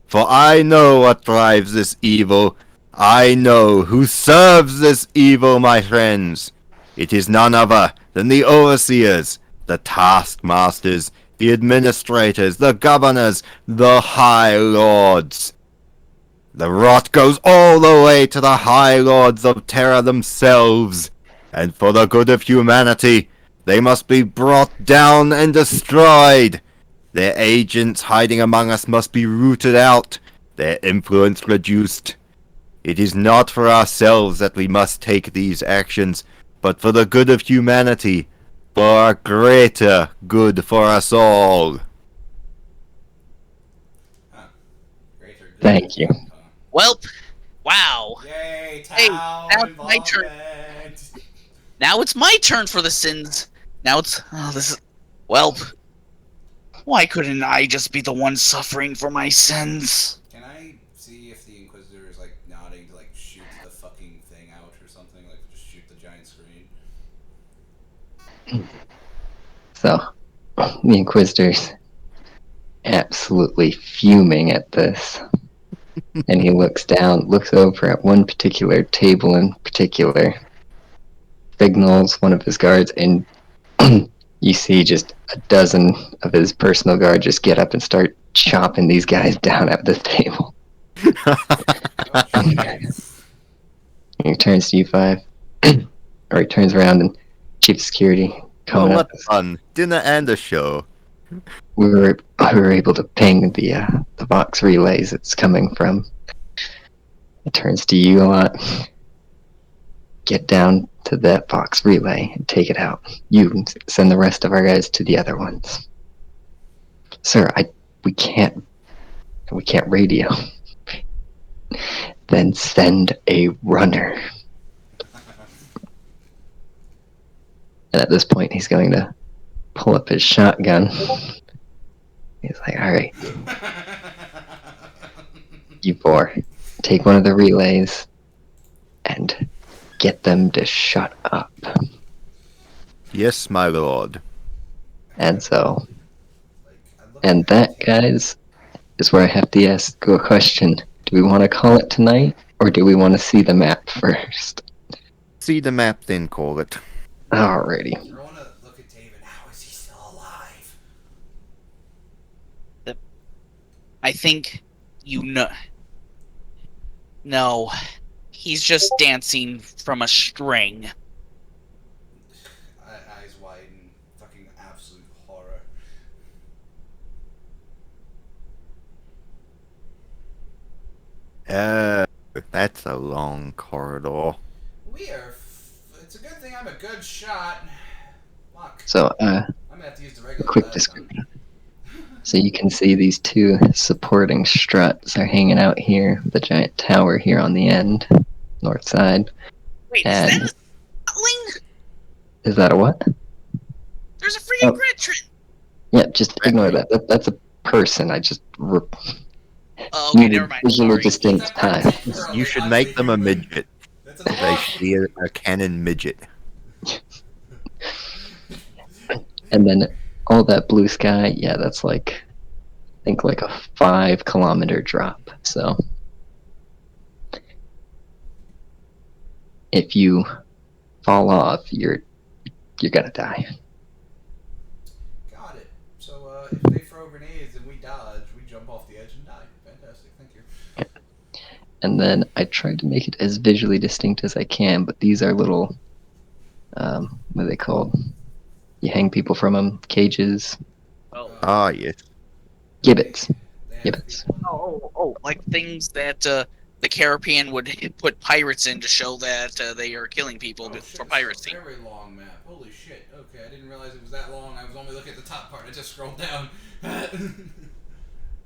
For I know what drives this evil. I know who serves this evil, my friends. It is none other than the overseers, the taskmasters, the administrators, the governors, the high lords. The rot goes all the way to the high lords of Terra themselves, and for the good of humanity, they must be brought down and destroyed. Their agents hiding among us must be rooted out, their influence reduced. It is not for ourselves that we must take these actions, but for the good of humanity, for a greater good for us all. Huh. Greater good. Thank you. Well, wow. Yay, Hey, town now it's my turn. involvement. Now it's my turn for the sins. Now it's this is well. Why couldn't I just be the one suffering for my sins? Can I see if the Inquisitor is like nodding to like shoot the fucking thing out or something? Like just shoot the giant screen. So, the Inquisitor's absolutely fuming at this. And he looks over at one particular table in particular, signals one of his guards, and you see just a dozen of his personal guards just get up and start chopping these guys down at this table. He turns to you five, or he turns around and Chief of Security Oh, coming up. what fun! Dinner and a show. We were able to ping the Vox relays it's coming from. It turns to you a lot. Get down to that Vox relay and take it out. You send the rest of our guys to the other ones. Sir, we can't radio. Then send a runner. And at this point, he's going to pull up his shotgun. He's like, all right, you four, take one of the relays and get them to shut up. Yes, my lord. And so, and that, guys, is where I have to ask you a question. Do we want to call it tonight, or do we want to see the map first? See the map, then call it. Alrighty. I want to look at David. How is he still alive? I think you know. No, he's just dancing from a string. Eyes wide in fucking absolute horror. That's a long corridor. It's a good thing I'm a good shot. Fuck. So, I'm gonna have to use the regular quick gun. description. So you can see these two supporting struts are hanging out here, the giant tower here on the end, north side. Wait, And is that a Statling? is that a what? There's a freaking Oh. grid train. Yeah, just ignore that. That's a person. I just Oh, okay, needed never mind. visually Sorry. distinct time. You should make them a midget. That's They should be a cannon midget. And then all that blue sky, yeah, that's like, I think like a 5 kilometer drop. So if you fall off, you're gonna die. Got it. So if they throw grenades and we dodge, we jump off the edge and die. Fantastic. Thank you. And then I tried to make it as visually distinct as I can, but these are little, what are they called? You hang people from them, cages, Oh, Ah, yes. gibbets. They have Gibbets. people- like things that the Caribbean would put pirates in to show that they are killing people Oh, shit, for this piracy. is a very long map. Holy shit. Okay, I didn't realize it was that long. I was only looking at the top part. I just scrolled down.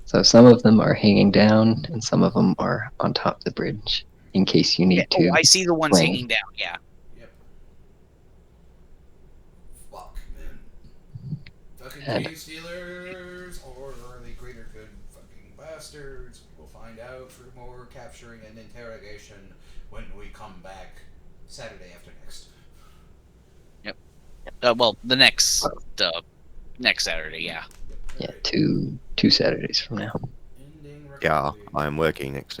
So some of them are hanging down, and some of them are on top of the bridge, in case you need to. I see the ones plane. hanging down. Yeah. Yep. Fuck, man. Fucking And- cave stealers, or are they greater good fucking bastards? We'll find out through more capturing and interrogation when we come back Saturday after next. Well, the next Saturday. Yeah. Yep. Yeah, Alright. two Saturdays from now. Ending Yeah, recording. I'm working next